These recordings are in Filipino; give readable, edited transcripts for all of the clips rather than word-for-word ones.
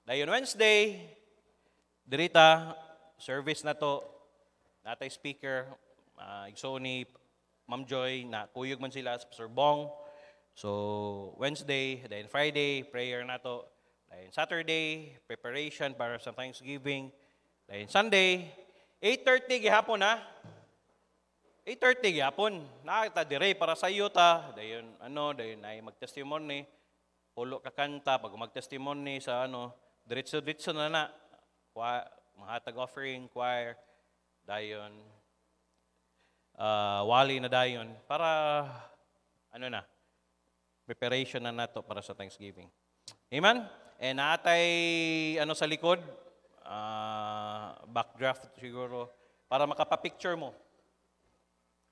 Dayon Wednesday, dirita, service na to, natay speaker, igso ni Ma'am Joy, na kuyog man sila sa Pastor Bong. So, Wednesday, then Friday, prayer na to. Then Saturday, preparation para sa Thanksgiving. Then Sunday, 8:30 gihapon na. 8:30 gihapon. Nakita dire para sa iyo ta. Dayon ay mag-testimony. Pulo ka kanta pag mag-testimony sa diretso na. Mahatag offering, choir. Dayon wali na dayon para preparation na nato para sa Thanksgiving. Amen. And natay sa likod backdraft siguro para makapapicture mo.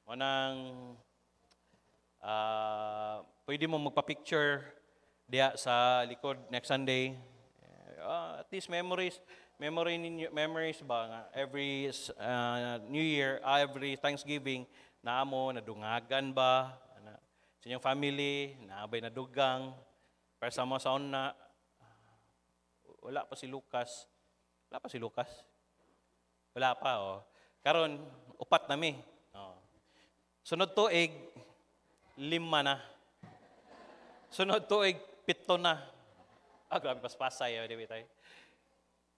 Manang pwede mo magpa-picture diya sa likod next Sunday. At least memories ba nga every New Year, every Thanksgiving naamo nadungagan ba sa inyong family, naabay na dugang para sa mga saon na wala pa si Lucas. Wala pa karon upat na mi. Sunod tuig 5 na. Sunod tuig 7 na. Grabe paspasay di ba tayo.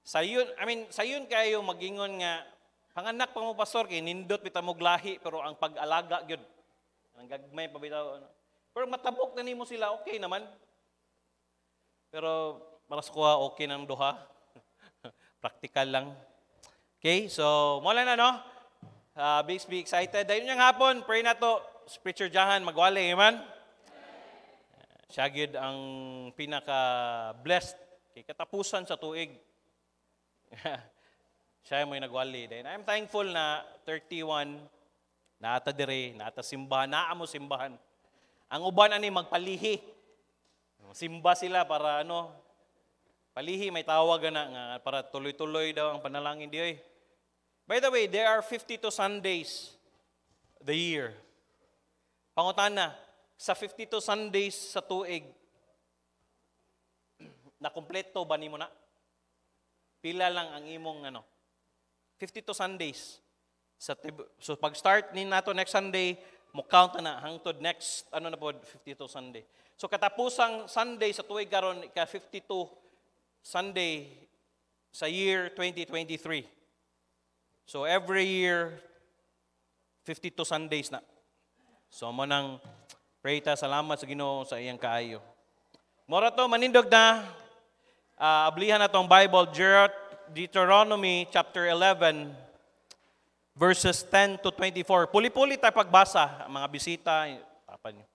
Sayon kayo magingon nga panganak pa mo pastor kay nindot bitaw mo lahi pero ang pag-alaga gyud ang gagmay pa bitaw. Pero matabok na nimo sila okay naman. Pero para sa kuha okay nang duha. Practical lang. Okay, so mula na be excited. Dahil niyang hapon, pray na to. Preacher Jahan, magwali, amen? Siya gyud ang pinaka-blessed kay katapusan sa tuig. Siya mo'y nagwali. Then I'm thankful na 31, naata dire, naata simbahan, naamo simbahan. Ang uban ani magpalihi. Simba sila para palihi may tawag nga para tuloy-tuloy daw ang panalangin diyoy. By the way, there are 52 Sundays the year. Pangutana, sa 52 Sundays sa tuig, nakumpleto ba nimo na? Pila lang ang imong 52 Sundays. So pag-start ni nato next Sunday, mo count na hangtod next 52 Sunday. So katapusang Sunday sa tuig karon ka 52 Sunday sa year 2023. So every year 52 Sundays na. So mo nang pray ta salamat sa Ginoo sa iyang kaayo. Mora to manindog na ablihan na tong Bible Deuteronomy chapter 11 verses 10 to 24. Puli-puli tayo pagbasa, mga bisita, tapan nyo.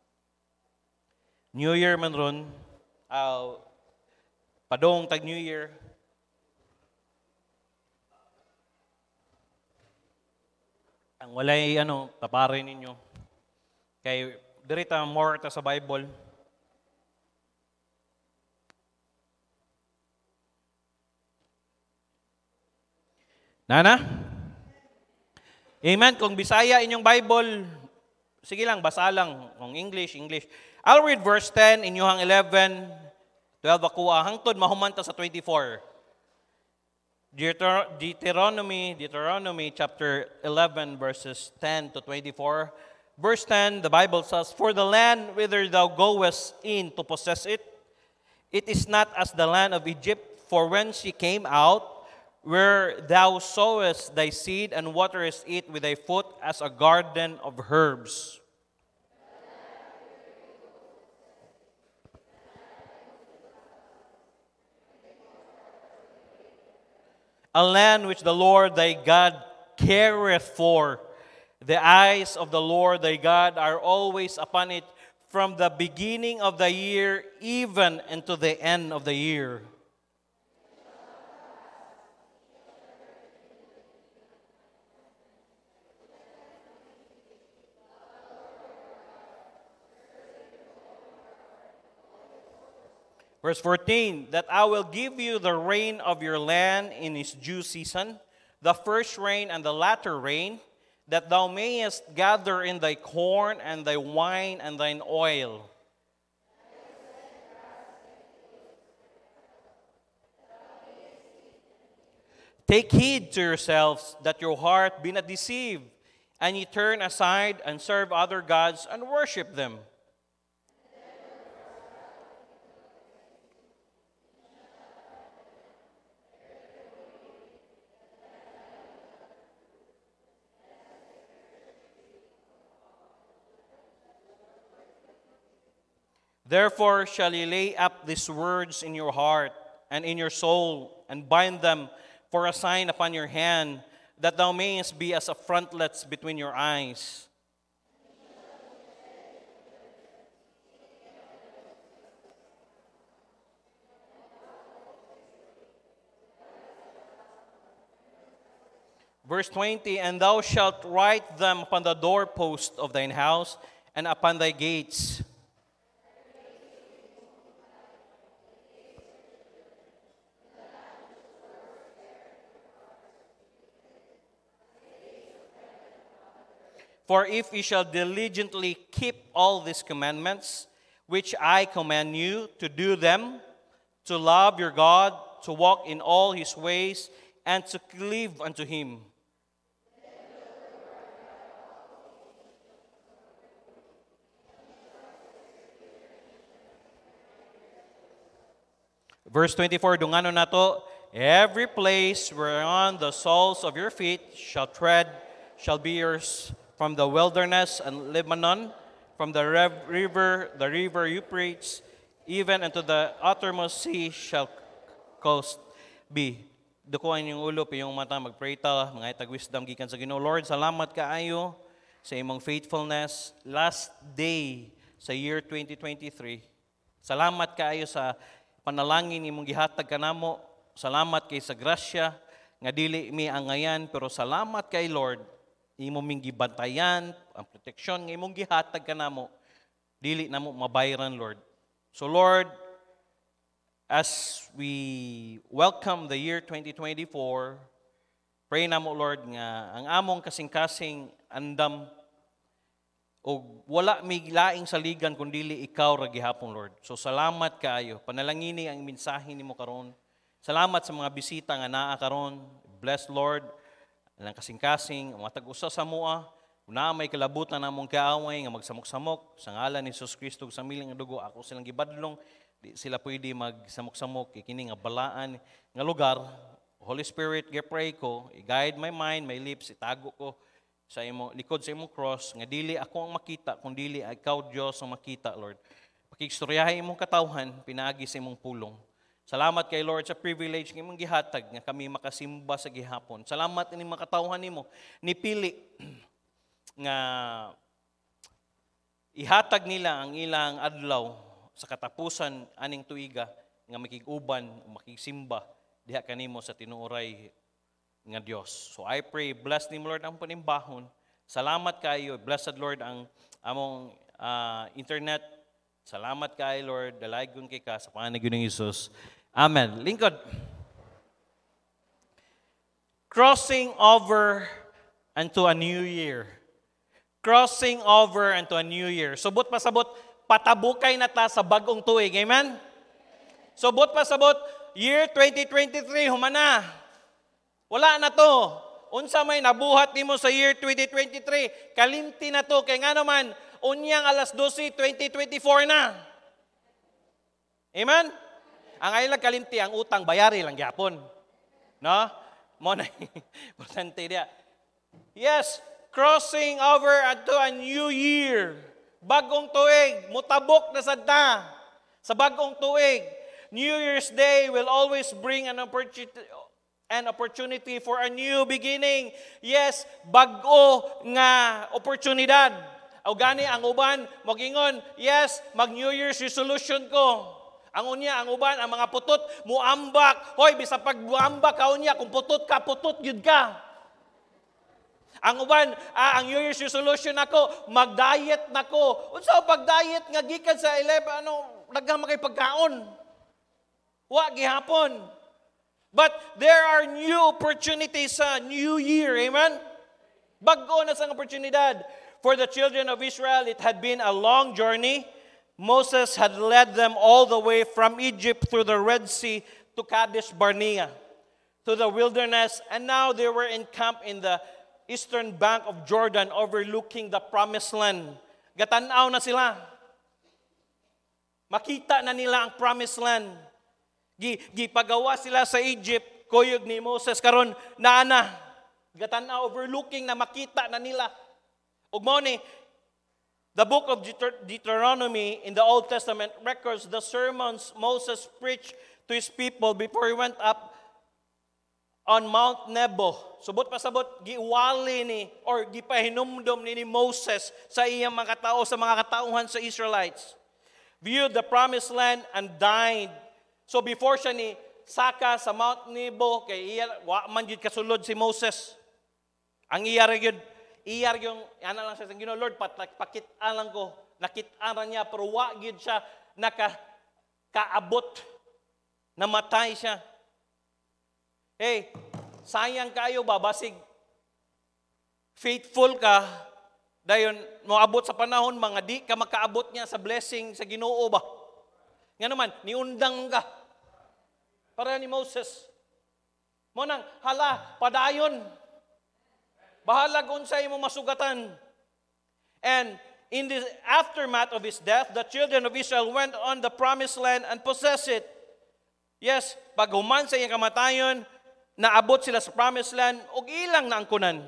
New Year man ron, padong tag New Year. Ang walay taparin ninyo. Kay dirita more ta sa Bible. Nana? Amen. Kung Bisaya inyong Bible, sige lang, basa lang. Kung English. I'll read verse 10, inyong 11, 12 ako, hangtod mahumanta sa 24. Deuteronomy chapter 11, verses 10 to 24. Verse 10, the Bible says, "For the land whither thou goest in to possess it, it is not as the land of Egypt, for whence ye came out, where thou sowest thy seed and waterest it with thy foot as a garden of herbs. A land which the Lord thy God careth for. The eyes of the Lord thy God are always upon it from the beginning of the year even unto the end of the year." Verse 14, "That I will give you the rain of your land in its due season, the first rain and the latter rain, that thou mayest gather in thy corn and thy wine and thine oil." Take heed to yourselves that your heart be not deceived, and ye turn aside and serve other gods and worship them. Therefore shall ye lay up these words in your heart and in your soul, and bind them for a sign upon your hand, that thou mayest be as a frontlets between your eyes. Verse 20, and thou shalt write them upon the doorpost of thine house and upon thy gates. For if ye shall diligently keep all these commandments, which I command you to do them, to love your God, to walk in all his ways, and to cleave unto him. Verse 24, dungano nato, every place whereon the soles of your feet shall tread shall be yours, from the wilderness and Lebanon, from the river Euphrates, even unto the uttermost sea shall coast be. Dukuhan yung ulo, yung mata, mag-pray ta, mga itag wisdom, gikan sa Ginoo. Lord, salamat kaayo sa imong faithfulness. Last day sa year 2023, salamat kaayo sa panalangin imong gihatag kanamo. Salamat kay sa grasya, nga dili mi angayan, pero salamat kay Lord, imong ming gibantayan, ang proteksyon nga imong gihatag kanamo, dili namo mabayran, Lord. So Lord, as we welcome the year 2024, pray namo, Lord, nga ang among kasing-kasing andam o wala may laing saligan kundili ikaw ra gihapon, Lord. So salamat kaayo. Panalangini ang mensahe nimo karon. Salamat sa mga bisita nga naa karon. Bless, Lord, ang kasing-kasing, matag usa sa mua, na may kalabutan namong kaaway nga magsamok-samok sa ngalan ni Jesus Kristo sa miling nga dugo, ako silang gibadlong, di sila pwede magsamok-samok kini nga balaan nga lugar. Holy Spirit, gi-pray ko, i-guide my mind, my lips, itago ko sa imong likod sa imong cross, nga dili ako ang makita, kundi dili ikaw Dios ang makita, Lord. Pakistoryahay imong katawhan, pinaagi sa imong pulong. Salamat kay Lord sa privilege ng imong gihatag nga kami makasimba sa gihapon. Salamat ini mga katawhan nimo nipili nga ihatag nila ang ilang adlaw sa katapusan aning tuiga nga makig-uban, makisimba diha kanimo sa tinuoray nga Dios. So I pray, bless nimo Lord ang panimbahon. Salamat kayo, blessed Lord ang among internet. Salamat kay Lord, dalaygon kay ka sa pangalan ni Jesus. Amen. Lingkod. Crossing over into a new year. Crossing over into a new year. Subot pasabot, patabukay na ta sa bagong tuig. Amen? Subot pasabot, year 2023, humana. Wala na to. Unsa may nabuhat nimo sa year 2023, kalimti na to. Kaya nga naman, unyang alas 12, 2024 na. Amen? Ang ilang kalimti, ang utang bayari lang gyapon. No? Mo na importante dia. Yes, crossing over into a new year. Bagong tuig, mutabok na sadta sa bagong tuig. New Year's Day will always bring an opportunity for a new beginning. Yes, bago nga oportunidad. O gani ang uban, magingon, yes, mag-New Year's resolution ko. Ang unya, ang uban, ang mga putot, muambak. Hoy, bisa pag muambak ka unya, kung putot ka, putot yun ka. Ang uban, ang New Year's resolution ako, mag-diet nako. Unsa pag-diet nga gikan sa 11, daghang makay pagkaon. Wa gihapon. But there are new opportunities sa New Year, amen? Bago na sang oportunidad. For the children of Israel, it had been a long journey. Moses had led them all the way from Egypt through the Red Sea to Kadesh Barnea. to the wilderness, and now they were encamped in the eastern bank of Jordan, overlooking the promised land. Gatanaw na sila. Makita na nila ang promised land. Gipagawa sila sa Egypt, kuyog ni Moses karon naana. Gatanaw, overlooking na makita na nila. Ug mao ni the book of Deuteronomy in the Old Testament records the sermons Moses preached to his people before he went up on Mount Nebo. Subot pasabot, giwali ni, or gipahinumdom ni Moses sa iyang mga tao, sa mga katauhan sa Israelites. Viewed the promised land and died. So before siya ni saka sa Mount Nebo, kay iya, wa man yun kasulod si Moses. Ang iya yung, yan lang siya, Ginoo, Lord, pakitaan lang ko, nakitaan niya, pero wa yun siya kaabot, namatay siya. Hey, sayang kayo ba? Basig faithful ka, dayon moabot sa panahon, mga di ka makaabot niya sa blessing sa Ginoo ba? Nga naman, niundang ka. Para ni Moses. Mo nang, hala, padayon. Bahalag unsay mo masugatan. And in the aftermath of his death, the children of Israel went on the promised land and possessed it. Yes, pag human sa iyang kamatayon, naabot sila sa promised land, ug ilang na angkunan.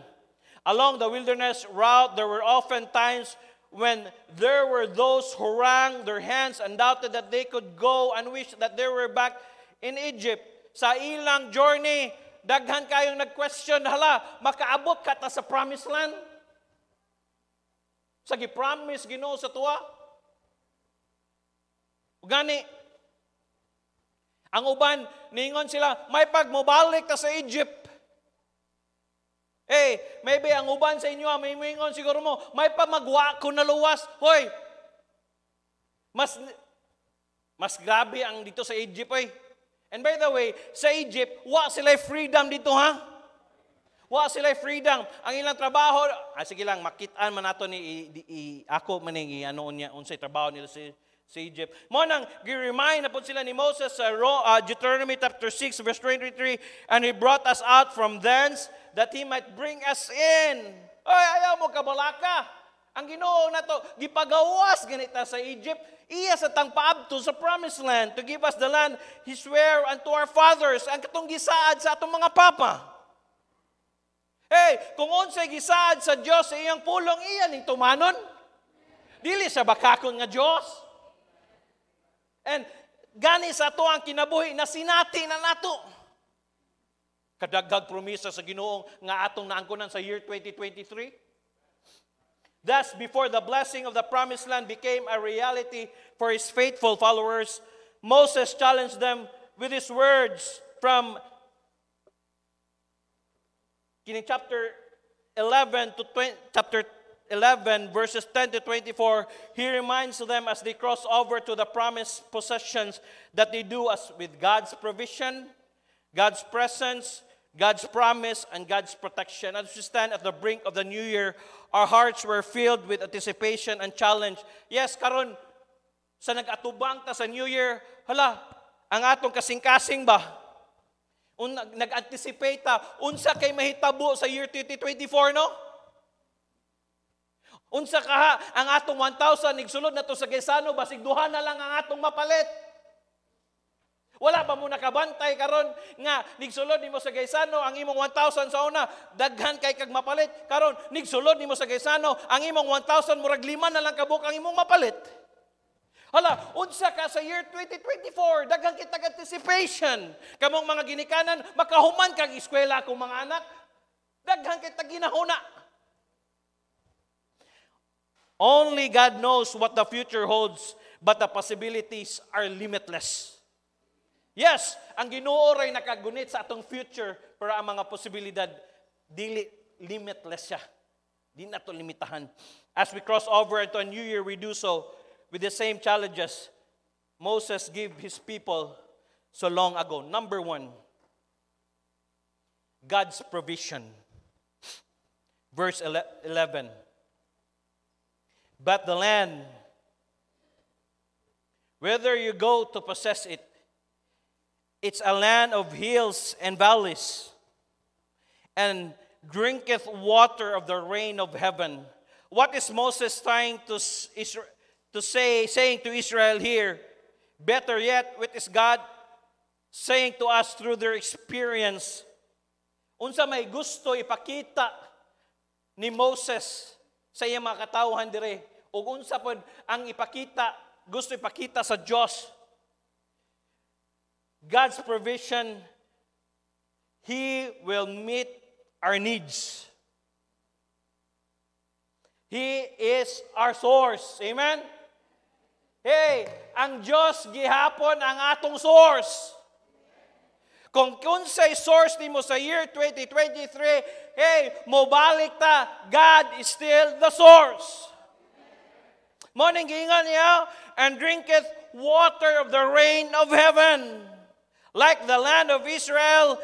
Along the wilderness route, there were often times when there were those who wrung their hands and doubted that they could go and wish that they were back in Egypt. Sa ilang journey, daghan kayong nag-question, hala, makaabot ka ta sa promised land? Sa gi-promise Ginoo sa tuwa? Gani, ang uban, ningon sila, may pagmobalik ta sa Egypt. Hey, maybe ang uban sa inyo, may mingon siguro mo, may pamagwa ko na luwas. Hoy, mas grabe ang dito sa Egypt, oy. And by the way, sa Egypt, wa sila freedom dito, ha? Wa sila freedom. Ang ilang trabaho, sige lang, makitaan man nato ni ako maning ano niya unsay trabaho nila sa Egypt. Mo nang gi-remind na po sila ni Moses sa Deuteronomy chapter 6 verse 23, and he brought us out from thence that he might bring us in. Oy, ayaw mo kabalaka. Ang Ginoo na to, gipagawas ganita sa Egypt, iya sa tang paabto sa promised land to give us the land he sware unto our fathers, ang katong gisaad sa atong mga papa. Hey, kung unsay gisaad sa Dios sa iyang pulong, iya ning tumanon. Dili sa bakakon nga Dios. And gani sa ato ang kinabuhi na sinati na nato. Kadagdag promisa sa Ginoo nga atong naangkonan sa year 2023. Thus, before the blessing of the promised land became a reality for his faithful followers, Moses challenged them with his words from chapter 11 to chapter 11, verses 10 to 24. He reminds them as they cross over to the promised possessions that they do as with God's provision, God's presence, God's promise, and God's protection. As we stand at the brink of the new year, our hearts were filled with anticipation and challenge. Yes, karon sa nag-atubang ta sa new year, hala, ang atong kasing-kasing ba? Nag-anticipate ta, unsa kay mahitabo sa year 2024, no? Unsa kaha, ang atong 1,000, nigsulod na to sa Gaisano, basig duha na lang ang atong mapalit. Wala ba mo nakabantay karon nga nigsulod nimo sa Gaisano ang imong 1,000 sa una, daghan kay kag mapalit. Karon nigsulod nimo sa Gaisano ang imong 1,000 murag 5 na lang kabuk ang imong mapalit. Hala, unsa ka sa year 2024, daghan kitag anticipation. Kamong mga ginikanan, makahuman kag eskwela akong mga anak, daghan kitag ginahuna. Only God knows what the future holds, but the possibilities are limitless. Yes, ang Ginoo ray nakagunit sa atong future, pero ang mga posibilidad dili limitless siya. Di na to limitahan. As we cross over into a new year, we do so with the same challenges Moses gave his people so long ago. Number 1, God's provision. Verse 11. But the land, whether you go to possess it, It's a land of hills and valleys, and drinketh water of the rain of heaven. What is Moses trying to saying to Israel here? Better yet, what is God saying to us through their experience? Unsa may gusto ipakita ni Moses sa iyang mga katawhan dire, o unsa pod ang gusto ipakita sa Diyos. God's provision, He will meet our needs. He is our source. Amen? Hey, ang Diyos gihapon ang atong source. Kung unsay source nimo sa year 2023, hey, mobalik ta, God is still the source. Morning gingan niya, and drinketh water of the rain of heaven. Like the land of Israel,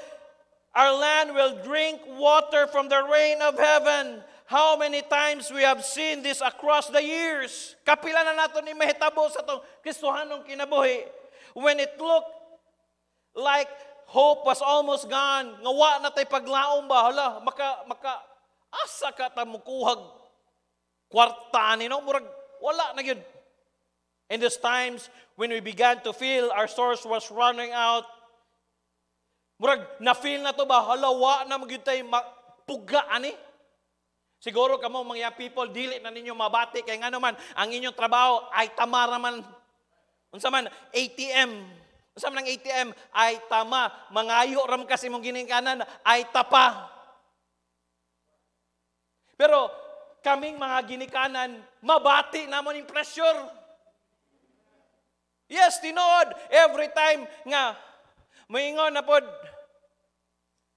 our land will drink water from the rain of heaven. How many times we have seen this across the years? Kapila na nato ni mahitabo sa itong Kristohanong kinabuhi. When it looked like hope was almost gone, ngawa na tayo paglaom ba, hala, asa ka ta mukuhag kwarta ni, no? Murag, wala na yun. In these times, when we began to feel our source was running out, murag, na-feel na to ba, halawa na magyud tayo puga, ani? Siguro kamo mga people, dili na ninyo mabati, kaya nga naman, ang inyong trabaho ay tama naman. Unsa man, ATM. Unsa man ang ATM, ay tama. Mangayo ram kasi mong ginikanan, ay tapa. Pero, kaming mga ginikanan, mabati namon yung pressure. Yes, tinood. Every time nga, maingon na pod,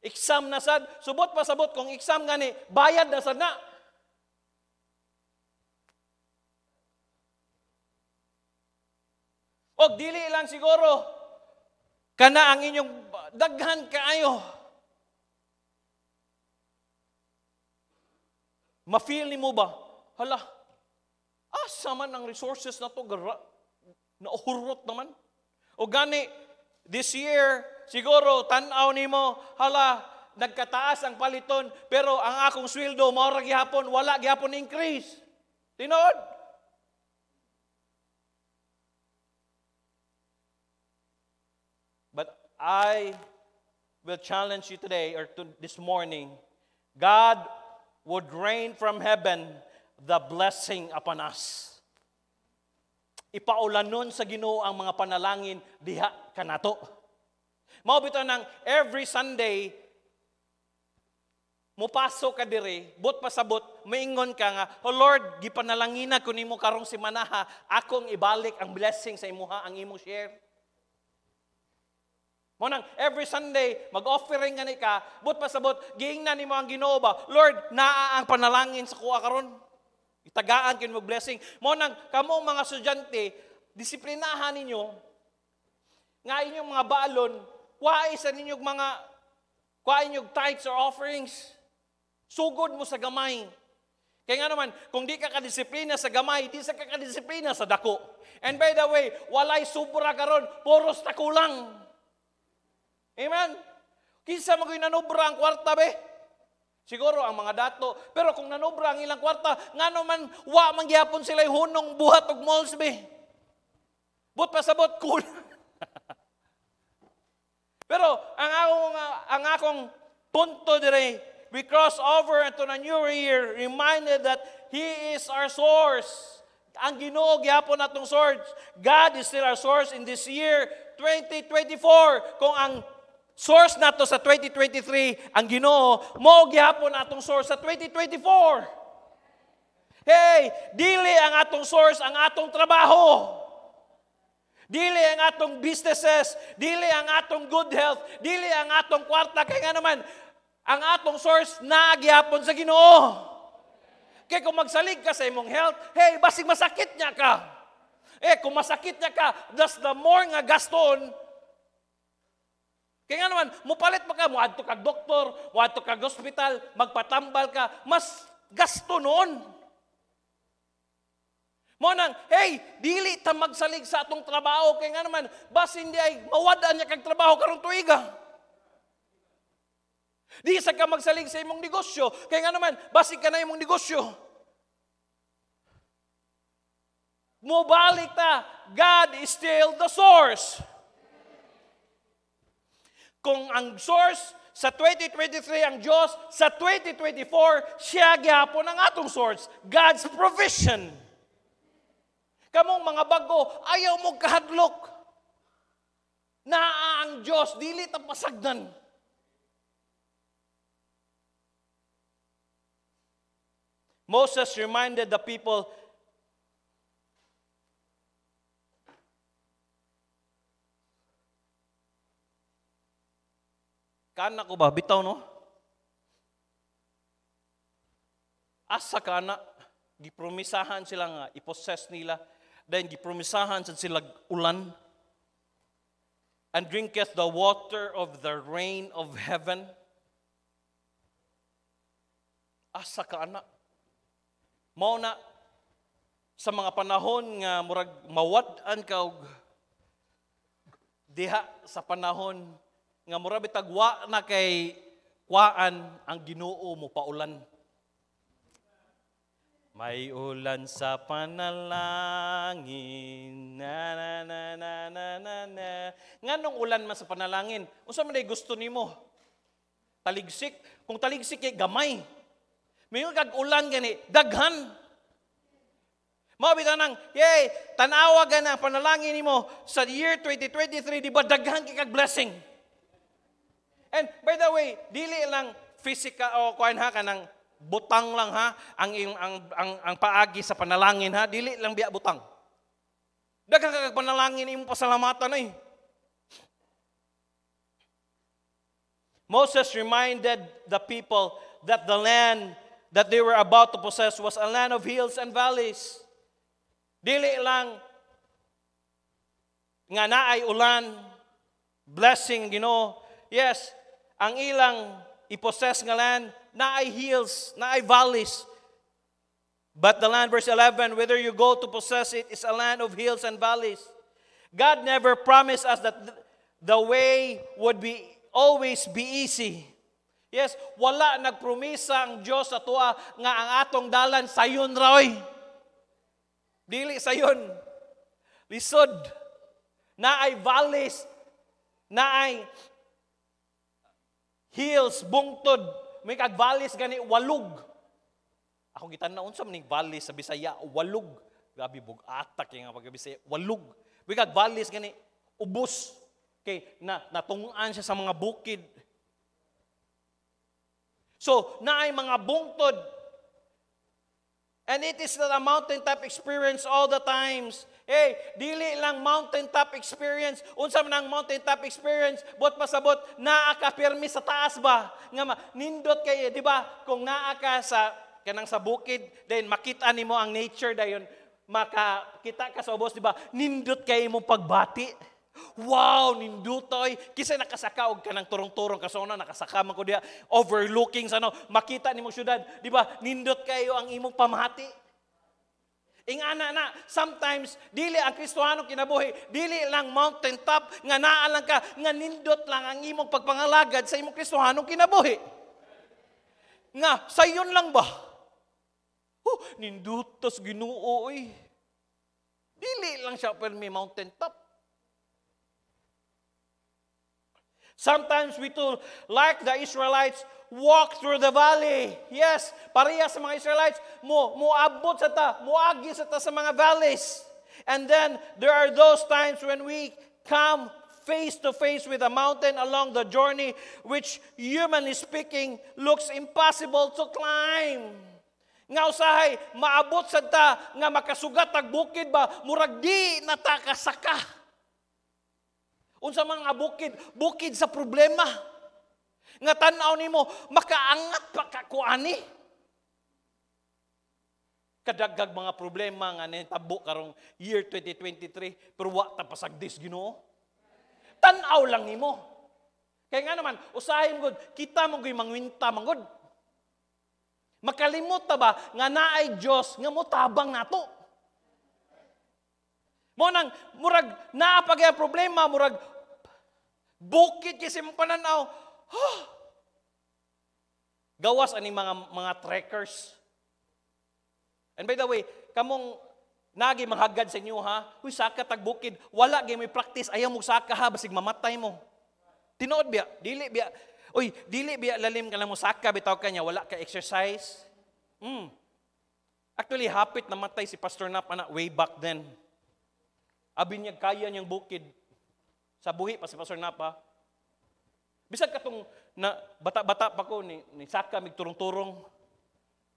exam na sad, subot pa sabot kung exam gani, bayad na sad na. O dili lang siguro, kana ang inyong daghan kaayo. Ma-feel ni mo ba? Hala, asa man ang resources na to, nauhurot naman. O gani, this year, siguro, tanaw ni mo, hala, nagkataas ang paliton, pero ang akong sweldo, maura gihapon, wala gihapon increase. Tinood? But I will challenge you today, or this morning, God would rain from heaven the blessing upon us. Ipaulanon sa Ginoo ang mga panalangin diha kanato. Mao bitaw nang every Sunday mupasok ka diri, but pasabot, maingon ka nga, "Oh Lord, gipanalangina ko nimo karong semana, akong ibalik ang blessing sa imuha, ang imong share." Mo nang every Sunday mag-offering gani ka, but pasabot, giingnan nimo ang Ginoo ba, "Lord, naa ang panalangin sa kuha karon." Itagaan kin mo blessing. Mo nang kamo mga estudyante, disiplinahan ninyo nga inyong mga balon, kuhain sa ninyong mga inyong tithes or offerings. Sugod mo sa gamay. Kaya nga naman, kung di ka kadisiplina sa gamay, di sa ka kadisiplina sa dako. And by the way, walay sobra karon, puros tako lang. Amen? Kinsa mo nanubra ang kwarta be? Siguro ang mga dato. Pero kung nanubra ang ilang kwarta, nga naman, wa mangyapon sila yung hunong buhat og malls be. But pasabot, cool. Pero ang akong punto dire, we cross over into the new year, reminded that He is our source. Ang Ginoo gyapon atong source. God is still our source in this year, 2024. Kung ang source nato sa 2023, ang Ginoo, mao gyapon atong source sa 2024. Hey, dili ang atong source ang atong trabaho. Dili ang atong businesses, dili ang atong good health, dili ang atong kwarta, kaya nga naman, ang atong source na gyapon sa Ginoo. Kaya kung magsalig ka sa imong health, hey, basig masakit niya ka. Kung masakit niya ka, that's the more nga gaston. Kaya nga naman, mupalit pa ka, muadto kag doktor, muadto kag hospital, magpatambal ka, mas gasto noon. Mo nang, hey, dili ta magsalig sa atong trabaho kay nga naman bas hindi ay mawadaan niya kag trabaho karong tuiga. Di sa ka magsalig sa imong negosyo kay nga naman basig ka na imong negosyo. Mobalik ta, God is still the source. Kung ang source sa 2023 ang Diyos, sa 2024 siya gyapon ang atong source, God's provision. Kamong mga bago, ayaw mo kahadlok. Naa ang Diyos, dili ta pasagdan. Moses reminded the people, kana ko ba? Bitaw, no? Asa kana, gipromisahan sila nga, ipossess nila, then gipromisahan sila ulan, and drinketh the water of the rain of heaven. Asa kana. Mao na, sa mga panahon nga murag mawad-an ka og diha sa panahon nga murag bitagwa na kay kuan ang Ginoo mo paulan. May ulan sa panalangin. Na na na na na na na. Nganong ulan man sa panalangin? Unsa man day gusto nimo? Taligsik. Kung taligsik kay gamay. Mayon kag ulan gani daghan. Mao bitaw nang, yay, tanawa gana panalangin nimo sa year 2023 di ba daghan kay kag blessing. And by the way, dili lang physical o kuan ha kanang butang lang ha ang paagi sa panalangin ha, dili lang biya butang. Daghang kag panalangin imong pasalamatan ay. Moses reminded the people that the land that they were about to possess was a land of hills and valleys. Dili lang nga naay ulan, blessing, Ginoo. Yes, ang ilang ipossess nga land, naay hills, naay valleys. But the land, verse 11, whether you go to possess it, is a land of hills and valleys. God never promised us that the way would always be easy. Yes, wala nagpromisa ang Diyos sa tuwa nga ang atong dalan sayon raoy. Dili sayon. Lisod. Naay valleys, naay hills, bungtod, may kag valleys gani walug. Ako gitan-aw unsa man ning valleys sa Bisaya, walug. Grabe bug-atak nga pag Bisaya, walug. May kag valleys gani ubos. Kay natungan siya sa mga bukid. So, naay mga bungtod. And it is not a mountaintop experience all the times. Hey, dili lang mountaintop experience. Unsa man ang mountaintop experience, bot pasabot naa ka pirmi sa taas ba? Nga nindot kay, di ba? Kung naa ka sa kanang sa bukid, then makita nimo ang nature dayon, makakita ka sa ubos, di ba? Nindot kay imong pagbati. Wow, nindutoy. Kisa nakasaka og kanang turong-turong kasona nakasaka man ko diha overlooking sa makita nimo syudad, di ba? Nindot kayo ang imong pamati. Ingana na, sometimes dili ang Kristohano kinabuhi, dili lang mountaintop nga naa lang ka nga nindot lang ang imong pagpangalagad sa imong Kristohano kinabuhi. Nga sayon lang ba? Nindutos Ginoo oy. Dili lang siya permi mountaintop. Sometimes we too, like the Israelites, walk through the valley. Yes, pareha sa mga Israelites, moabot sa ta, moagi sa ta sa mga valleys. And then, there are those times when we come face to face with a mountain along the journey, which, humanly speaking, looks impossible to climb. Nga usahay, maabot sa ta, nga makasugat ag bukid ba, murag di natakasaka. Unsa mga bukid sa problema. Nga tan-aw nimo makaangat pa ka kuani. Kadagdag mga problema nga nitabo karong year 2023 pero wa ta pasagdis Ginoo. Tan-aw lang nimo. Kaya nga naman usahay mo gud kita mo gyud mangwinta mangod. Makalimot ta ba nga naay Dios nga motabang nato. Mo nang murag naapag ang problema, murag bukid kasi mong pananaw. Gawas ani mga trekkers. And by the way, kamong nagi manghagad sa inyo ha, huy saka tag bukid, wala gyud may practice, ayaw mo saka ha basig mamatay mo. Tinuod biya, dili biya. Uy, dili biya lalim ka lang mo saka bitaw kanya, wala ka exercise. Actually, hapit namatay si Pastor Nap ana way back then. Abi niya kaya niyang bukid. Sa buhi pa si Pastor Nap ha. Bisag katong na bata-bata pa ko ni saka mig turong-turong.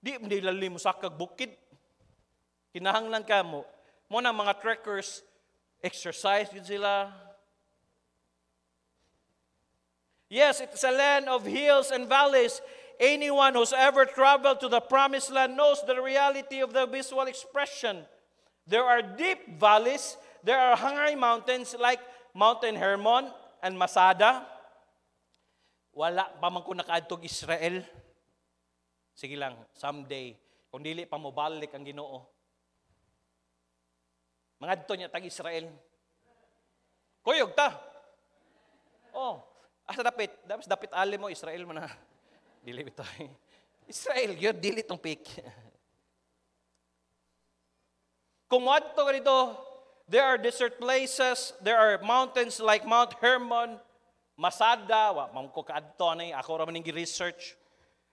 Di lalim mo sakag bukid. Kinahanglan ka mo. Mo na mga trekkers, exercise yun sila. Yes, it's a land of hills and valleys. Anyone who's ever traveled to the promised land knows the reality of the visual expression. There are deep valleys. There are high mountains like Mountain Hermon and Masada. Wala pa man ko nakaadtog Israel. Sige lang, someday. Kung dili pa mo balik ang Ginoo. Mga dito niya tag-Israel. Kuyog ta. Oh, asa dapit? Dapit ali mo, Israel mo na. Dili ito. Israel, yun, dili tong pick. Kung wadto ka dito, there are desert places, there are mountains like Mount Hermon, Masada, mamko kaadto na ako raman ng research.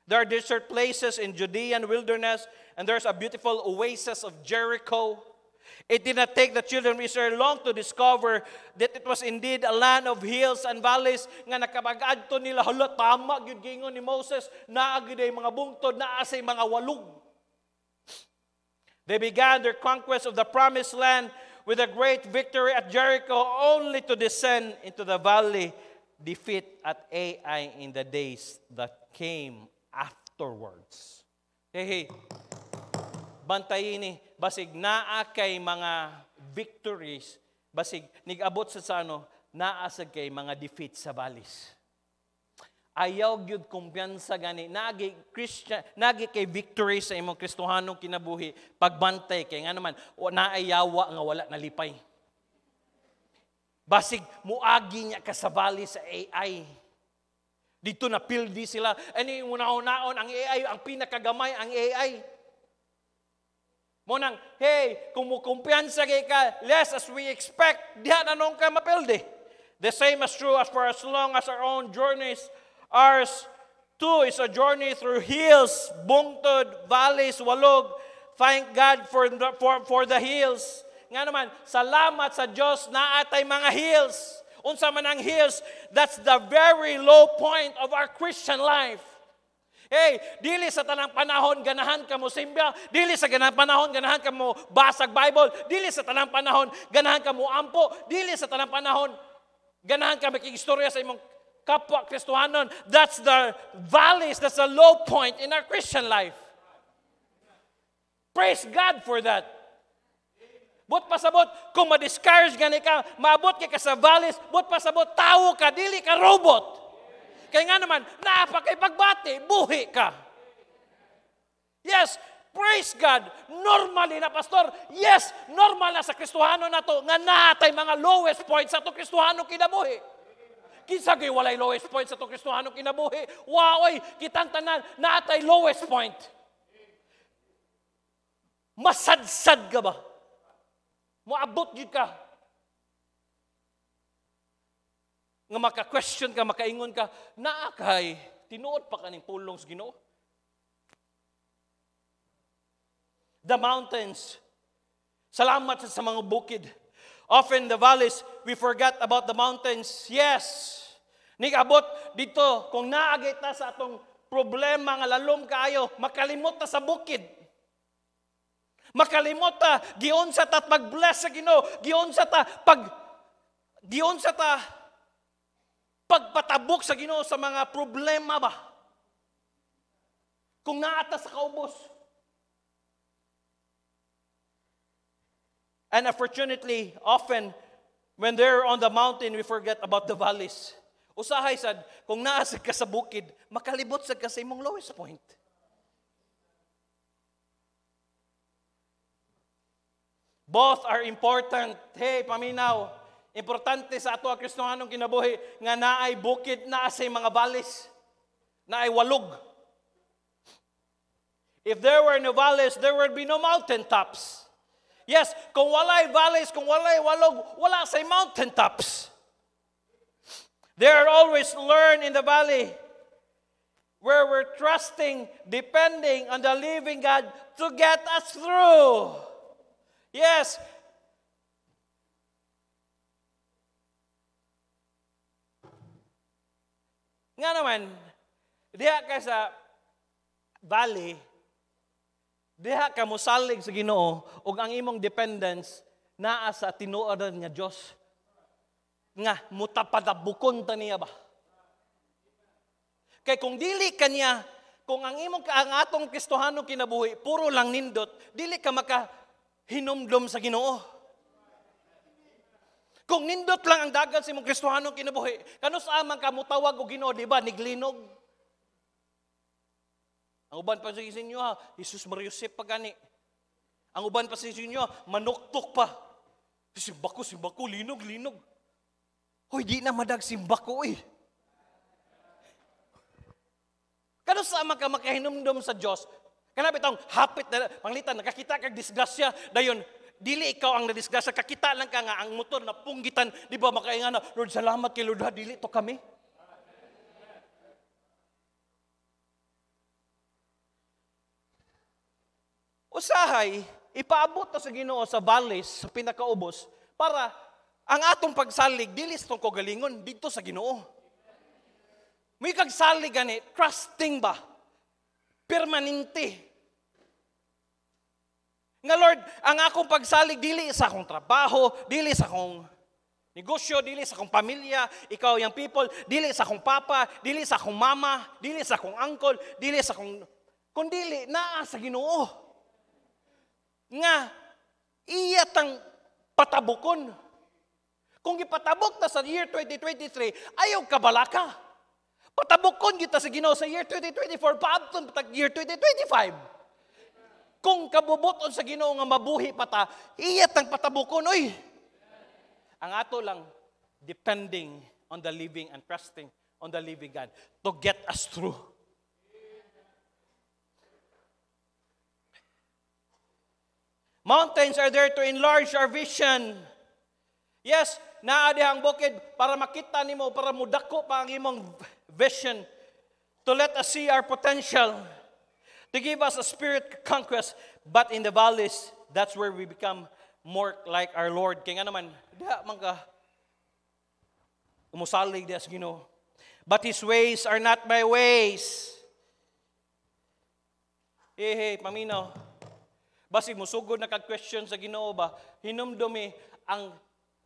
There are desert places in Judean wilderness, and there's a beautiful oasis of Jericho. It did not take the children of Israel long to discover that it was indeed a land of hills and valleys nga nakapag-adto nila, hala, tama, yun gingon ni Moses, naagid ay mga bungtod, naasay mga walog. They began their conquest of the promised land with a great victory at Jericho, only to descend into the valley, defeat at Ai in the days that came afterwards. Hey, bantayin ni, basig naa kay mga victories, basig nigabot sa naasag kay mga defeat sa valleys. Ayaw gyud kumpiyansa gani, nagi kay victory sa imong Kristohanong kinabuhi, pagbantay kay nga naman, naayawa nga wala nalipay. Basig muagi niya ka sa valley sa AI. Dito na pildi sila. Ani una-unaon ang AI, ang pinakagamay ang AI. Monang, hey, kung mukumpiyansa kay ka, less as we expect, diha na nung ka mapildi. The same is true as for as long as our own journeys. Ours too is a journey through hills, bungtod, valleys, walog. Thank God for the hills. Nga naman, salamat sa Diyos na atay mga hills. Unsa man ang hills, that's the very low point of our Christian life. Hey, dili sa tanang panahon ganahan ka mo simbya, dili sa ganang panahon ganahan ka mo basag Bible, dili sa tanang panahon ganahan ka mo ampo, dili sa tanang panahon ganahan ka makiistorya sa imong kapwa Kristohanon. That's the valleys, that's the low point in our Christian life. Praise God for that. But pasabot, kung ma-discourage gani ka, maabot ka sa valleys, but pasabot, tao ka, dili ka robot. Kaya nga naman, napakay pagbati, buhi ka. Yes, praise God. Normally na, Pastor, yes, normal na sa Kristohano na to, nga natay mga lowest points sa to Kristohano kinabuhi. Kinsa kay walay lowest point sa to Kristohano kinabuhi. Waoy, kitang tanan, natay lowest point. Masadsad ka ba? Moabot yun ka. Nga maka-question ka, makaingon ka, naakay, tinuod pa kaning pulong sa Ginoo. The mountains, salamat sa mga bukid. Often the valleys, we forget about the mountains. Yes, nigabot dito, kung naagay ta sa atong problema nga lalom kaayo, makalimot ta sa bukid. Makalimot ta, giyon sa ta pag-bless sa Ginoo, giyon sa ta pagpatabok sa Ginoo sa mga problema ba? Kung naata sa kaubos. And unfortunately, often, when they're on the mountain, we forget about the valleys. Usahay sad, kung naasag ka sa bukid, makalibot sad ka sa imong lowest point. Both are important. Hey, paminaw. Importante sa ato ang Kristohanong kinabuhi nga naay bukid na sa mga balis. Naay walog. If there were no valleys, there would be no mountaintops. Yes, kung walay valleys, kung walay walog, wala sa mountaintops. There are always learn in the valley where we're trusting, depending on the living God to get us through. Yes. Nga naman, diha ka sa valley, diha ka mosalig sa Ginoo ug ang imong dependence naa sa tinuoran nga Dios. Nga mutapadabukon ta niya ba? Kay kung dili kanya, kung ang atong Kristohanong kinabuhi puro lang nindot, dili ka makahinumdum sa Ginoo. Kung nindot lang ang dagan sa imong Kristohanong kinabuhi, kano sa man ka mutawag og Ginoo, di ba? Niglinog. Ang uban pa sa inyo ha, Jesus Mariusip pa gani. Ang uban pa sa inyo, manuktok pa. Simbako, linog. Hoy, di na madag simbako eh. Kano sa ka makahinumdum sa Diyos? Kanapit ang hapit na panglitan, nakakita kag disgrasya, dayon, dili ikaw ang nadisgrasya, kakita lang ka nga ang motor na punggitan, di ba makainga na, Lord, salamat kay Lord ha, dili to kami. Usahay, ipaabot na sa Ginoo sa balis, sa pinakaubos, para ang atong pagsalig, dili sa itong kagalingon, dito sa Ginoo. May kagsalig gani, trusting ba? Permanente. Nga Lord, ang akong pagsalig, dili sa akong trabaho, dili sa akong negosyo, dili sa akong pamilya, ikaw yung people, dili sa akong papa, dili sa akong mama, dili sa akong uncle, dili sa akong, kundili, naa sa Ginoo. Nga, iyatang patabukon. Kung ipatabok na sa year 2023, ayaw kabalaka. Patabukon kita sa Ginoo sa year 2024, paabton patag year 2025. Kung kabubuton sa Ginoo nga mabuhi pata, iyatang patabukon, oy. Ang ato lang, depending on the living and trusting on the living God to get us through. Mountains are there to enlarge our vision. Yes, naa dihang bukid para makita nimo, para mudako pa ang imong vision, to let us see our potential, to give us a spirit conquest, but in the valleys, that's where we become more like our Lord. Kaya nga naman, diha man ka umusalig diha sa Ginoo. But His ways are not my ways. Hey, paminaw. Basi musugod na kag-question sa Ginoo ba, hinumdumi ang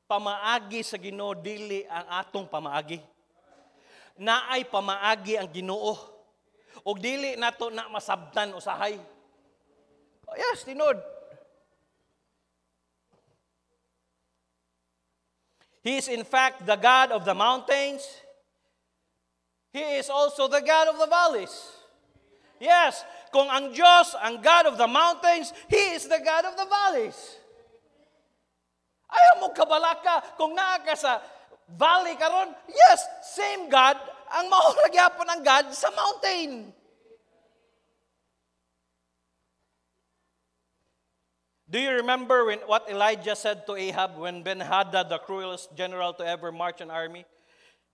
pamaagi sa Ginoo, dili ang atong pamaagi. Naay pamaagi ang Ginoo. O dili nato na masabtan usahay. Oh, yes, tinod. He is in fact the God of the mountains. He is also the God of the valleys. Yes, kung ang Diyos, ang God of the mountains, He is the God of the valleys. Ayaw mo kabalaka kung naa ka sa valley karon. Yes, same God, ang mahulagyapon ang God sa mountain. Do you remember what Elijah said to Ahab when Ben-Hadad, the cruelest general to ever march an army,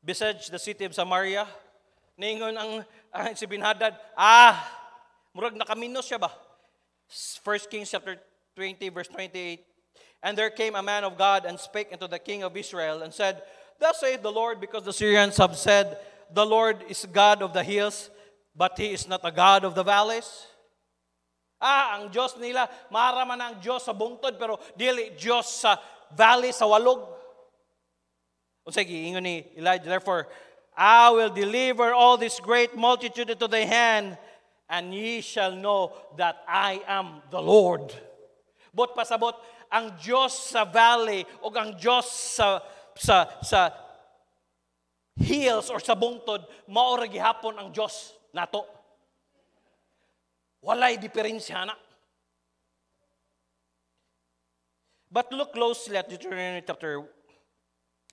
besieged the city of Samaria? Ningon ang si Ben-Hadad, murag nakaminos siya ba? 1 Kings chapter 20, verse 28. And there came a man of God and spake unto the king of Israel and said, Thus saith the Lord, because the Syrians have said, The Lord is God of the hills, but He is not a God of the valleys. Ang Diyos nila, maharaman ang Diyos sa bungtod, pero dili Diyos sa valley, sa walog. Unsay giingon ni Elijah, therefore, I will deliver all this great multitude into thy hand, and ye shall know that I am the Lord. But pasabot, ang Diyos sa valley o ang Diyos sa hills or sa bungtod, maura gihapon ang Diyos nato. Walay diferensya na. But look closely at Deuteronomy chapter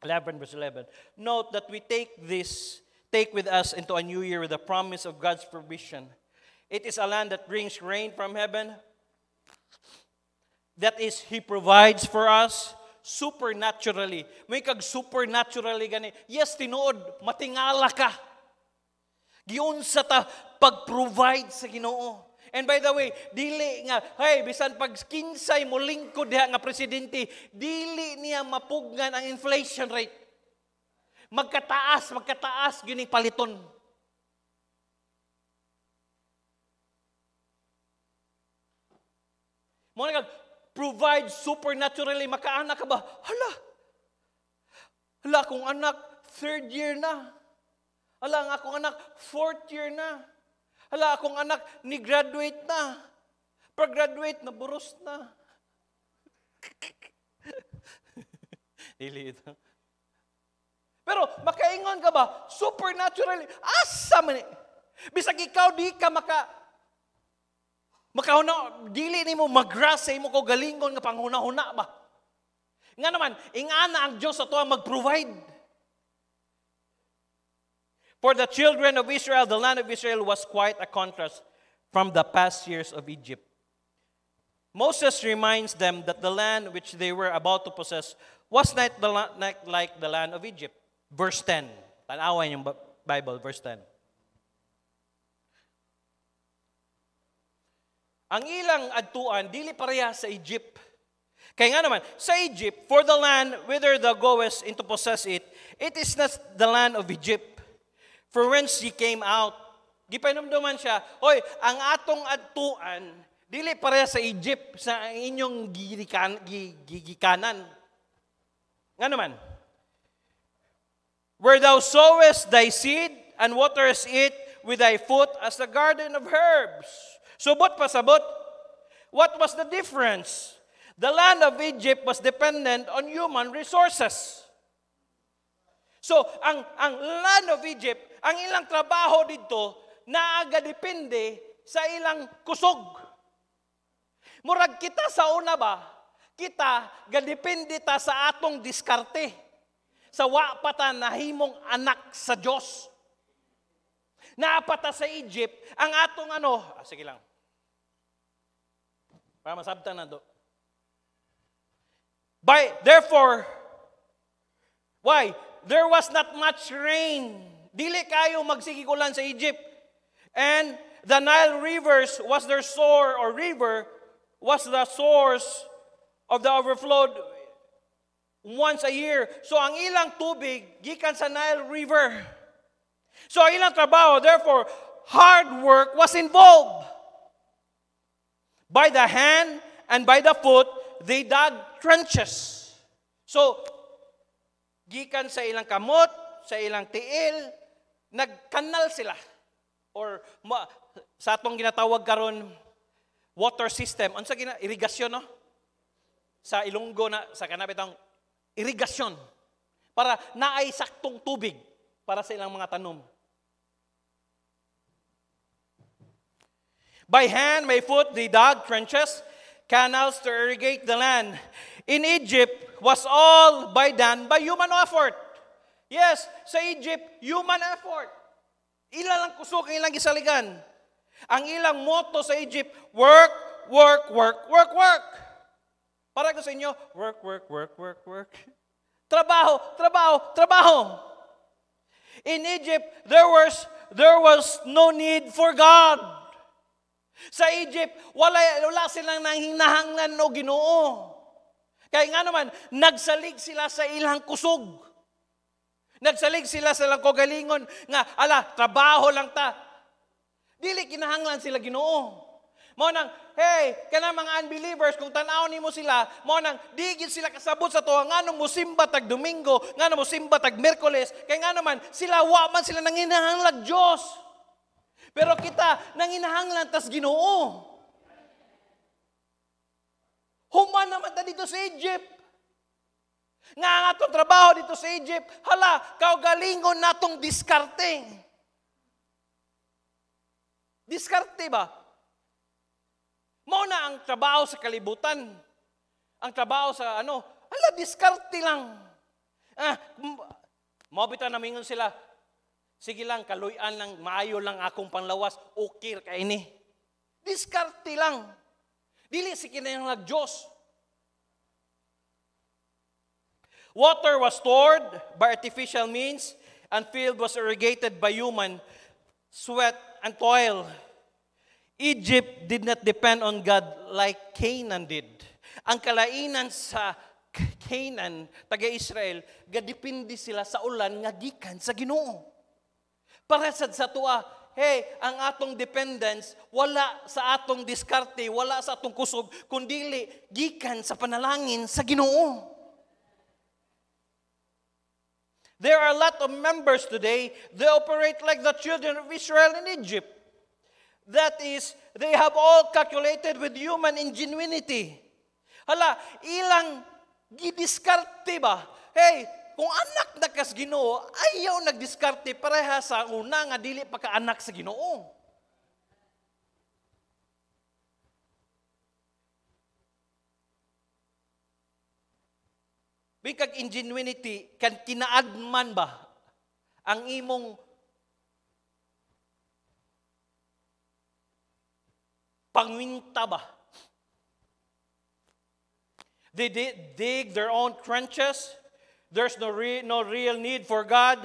11, verse 11. Note that we take with us into a new year with the promise of God's provision. It is a land that brings rain from heaven. That is, He provides for us supernaturally. May kag supernaturally gani. Yes, tinuod, matingala ka. Giunsa ta pag-provide sa Ginoo. And by the way, dili nga, hey, bisan pag kinsay mo lingkod diha nga presidente, dili niya mapugnan ang inflation rate. Magkataas, gini paliton. Mo nga provide supernaturally, makaanak ka ba? Hala, akong anak, 3rd year na. Hala, ang akong anak, 4th year na. Hala, akong anak, ni-graduate na. Pag-graduate, naburos na. Dili ito. Pero, makaingon ka ba? Supernaturally, asa man. Bisag ikaw, di ka makahuna, dili ni mo magrasay mo ko galingon nga panghuna-huna ba? Nga naman, ingana ang Diyos sa tuwa mag-provide. For the children of Israel, the land of Israel was quite a contrast from the past years of Egypt. Moses reminds them that the land which they were about to possess was not like the land of Egypt. Verse 10. Tanawan yung Bible, verse 10. Ang ilang adtuan, dili pareha sa Egypt. Kaya nga naman, sa Egypt, for the land whither thou goest in to possess it, it is not the land of Egypt. For whence ye came out. Gipainumduman siya, hoy, ang atong adtuan, dili pareha sa Egypt, sa inyong gigikanan. Nga naman, where thou sowest thy seed, and waterest it with thy foot as the garden of herbs. Subot pasabot. What was the difference? The land of Egypt was dependent on human resources. So, ang land of Egypt, ang ilang trabaho dito, naaga depende sa ilang kusog. Murag kita sa una ba, kita gadepende ta sa atong diskarte. Sa wa pa ta nahimong anak sa Dios. Naapata sa Egypt, ang atong sige lang. Para masabtan na do. Therefore, why? There was not much rain. Dili kayo magsigigulan sa Egypt. And the Nile rivers was their was the source of the overflow once a year. So ang ilang tubig, gikan sa Nile River. So ang ilang trabaho, therefore, hard work was involved. By the hand and by the foot, they dug trenches. So, gikan sa ilang kamot, sa ilang tiil, nagkanal sila. Or sa atong ginatawag karon water system. Ano sa irigasyon, no? Sa Ilonggo na, sa kanabitang irigasyon. Para naay saktong tubig para sa ilang mga tanom. By hand, by foot, they dug trenches, canals to irrigate the land. In Egypt, was all done by human effort. Yes, sa Egypt, human effort. Ilang kusok, ilang gisaligan. Ang ilang motto sa Egypt, work, work, work, work, work. Para ko sa inyo, work, work, work, work, work. Trabaho, trabaho, trabaho. In Egypt, there was no need for God. Sa Egypt, wala silang nanghinahanglan o Ginoo. Kaya nga naman, nagsalig sila sa ilang kusog. Nagsalig sila sa ilang kogalingon nga, trabaho lang ta. Dili kinahanglan sila Ginoo. Mo nang, hey, kana mga unbelievers, kung tanaw nimo sila, mo nang, digil sila kasabot sa tuwa, nga nung musimba tag Domingo, nga nung musimba tag Merkoles, kaya nga naman, sila waman sila nanghinahanglag Diyos. Pero kita, nanginahanglan tas Ginoo. Human naman ta dito sa Egypt. Nga ang atong trabaho dito sa Egypt, kaugalingon natong diskarte. Diskarte ba? Mao na ang trabaho sa kalibutan. ang trabaho sa diskarte lang. Mabita namingon sila, sige lang, kaluyan lang, maayo lang akong panglawas, okay ka ini. Diskarte lang. Dili si kinayang nag-Diyos. Water was stored by artificial means, and field was irrigated by human sweat and toil. Egypt did not depend on God like Canaan did. Ang kalainan sa Canaan, taga-Israel, gadipindi sila sa ulan nga gikan sa Ginoo. Para sa tuwa, ang atong dependence, wala sa atong diskarte, wala sa atong kusog, kundili gikan sa panalangin sa Ginoo. There are a lot of members today, they operate like the children of Israel in Egypt. That is, they have all calculated with human ingenuity. Ilang gidiskarte ba? Kung anak na kas Ginoo, ayaw nagdiskarte pareha sa una nga dili pa ka anak sa Ginoo. Bikag ingenuity, kan kinaadman ba ang imong pangwinta ba? They dig their own trenches. There's no real need for God.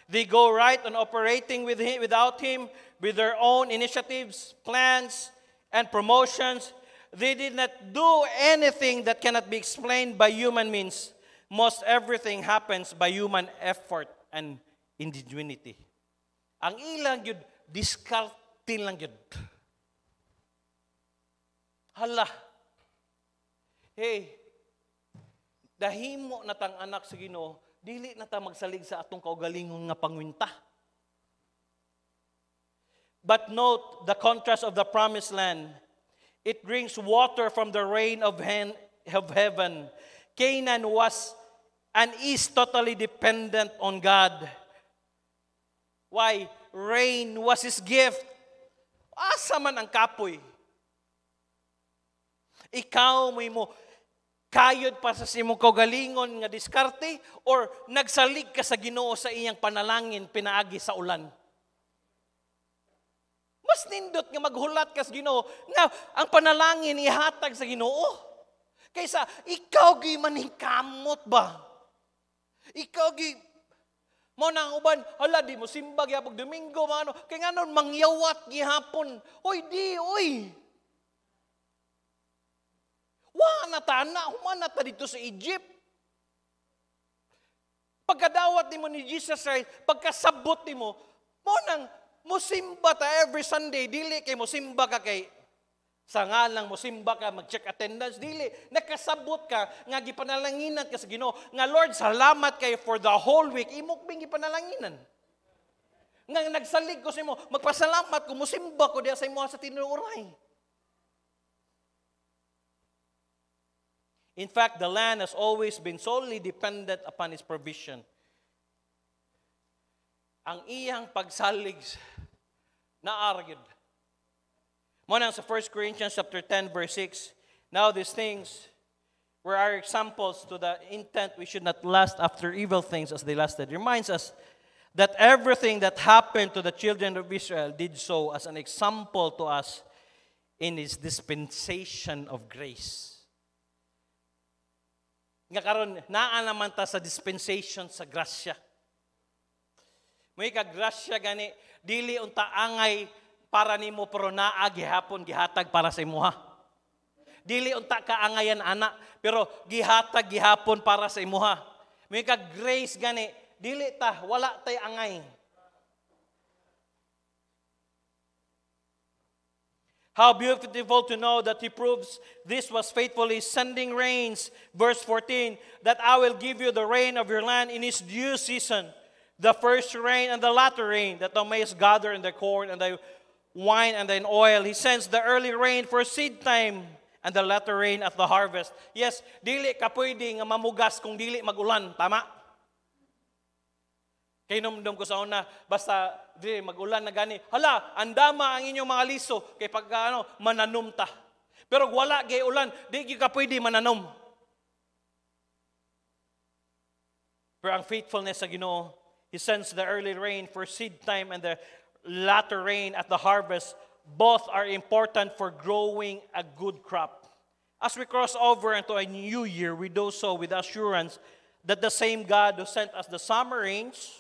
They go right on operating without Him, with their own initiatives, plans, and promotions. They did not do anything that cannot be explained by human means. Most everything happens by human effort and ingenuity. Ang ilang yun, diskarte lang yun. Dahimo na tang anak sa Ginoo, dili na ta magsalig sa atong kaugalingon nga pangwinta. But note the contrast of the promised land. It brings water from the rain of heaven. Canaan was and is totally dependent on God. Why? Rain was His gift. Asa man ang kapoy. Ikaw mo kayod pa sa imong kaugalingon nga diskarte or nagsalig ka sa Ginoo sa iyang panalangin pinaagi sa ulan. Mas nindot nga maghulat ka sa Ginoo nga ang panalangin ihatag sa Ginoo. Kaysa ikaw gi maningkamot ba? Ikaw gi mo nang uban, di mo simba gyapon Domingo kay nganon mangyawat gihapon. Oy. Wa na tana, humana ta dito sa Egypt. Pagkadawat nimo ni Jesus Christ, pagkasabot nimo, mo nang musimba ta every Sunday, dili kay musimba ka kay sa ngalang musimba ka, mag-check attendance, dili. Nakasabot ka, nga gipanalanginan ka sa Ginoo. Nga Lord, salamat kayo for the whole week. Imok bing gipanalanginan. Nga nagsalig ko sa imo, magpasalamat ko, musimba ko diya sa imo sa tinuray. In fact, the land has always been solely dependent upon His provision. Ang iyang pagsalig na argued. Muna sa 1 Corinthians chapter 10 verse 6. Now these things were our examples to the intent we should not lust after evil things as they lusted. Reminds us that everything that happened to the children of Israel did so as an example to us in His dispensation of grace. Nga karon naa naman ta sa dispensation sa grasya. May kagrasya gani dili unta angay para nimo pero naa gihapon gihatag para sa imuha. Dili unta kaangayan ana pero gihatag gihapon para sa imuha. May grace gani dili ta wala tay angay. How beautiful to know that He proves this was faithfully sending rains. Verse 14, that I will give you the rain of your land in its due season, the first rain and the latter rain, that thou mayest gather in the corn and the wine and the oil. He sends the early rain for seed time and the latter rain at the harvest. Yes, dili ka pwede nga mamugas kung dili magulan. Tama? Kay numdum ko sa una, basta di magulan na gani. Hala, andama ang inyong mga liso kay pag mananum ta. Pero wala gay ulan, di ka pwede mananom. Pero ang faithfulness sa Ginoo, He sends the early rain for seed time and the latter rain at the harvest. Both are important for growing a good crop. As we cross over into a new year, we do so with assurance that the same God who sent us the summer rains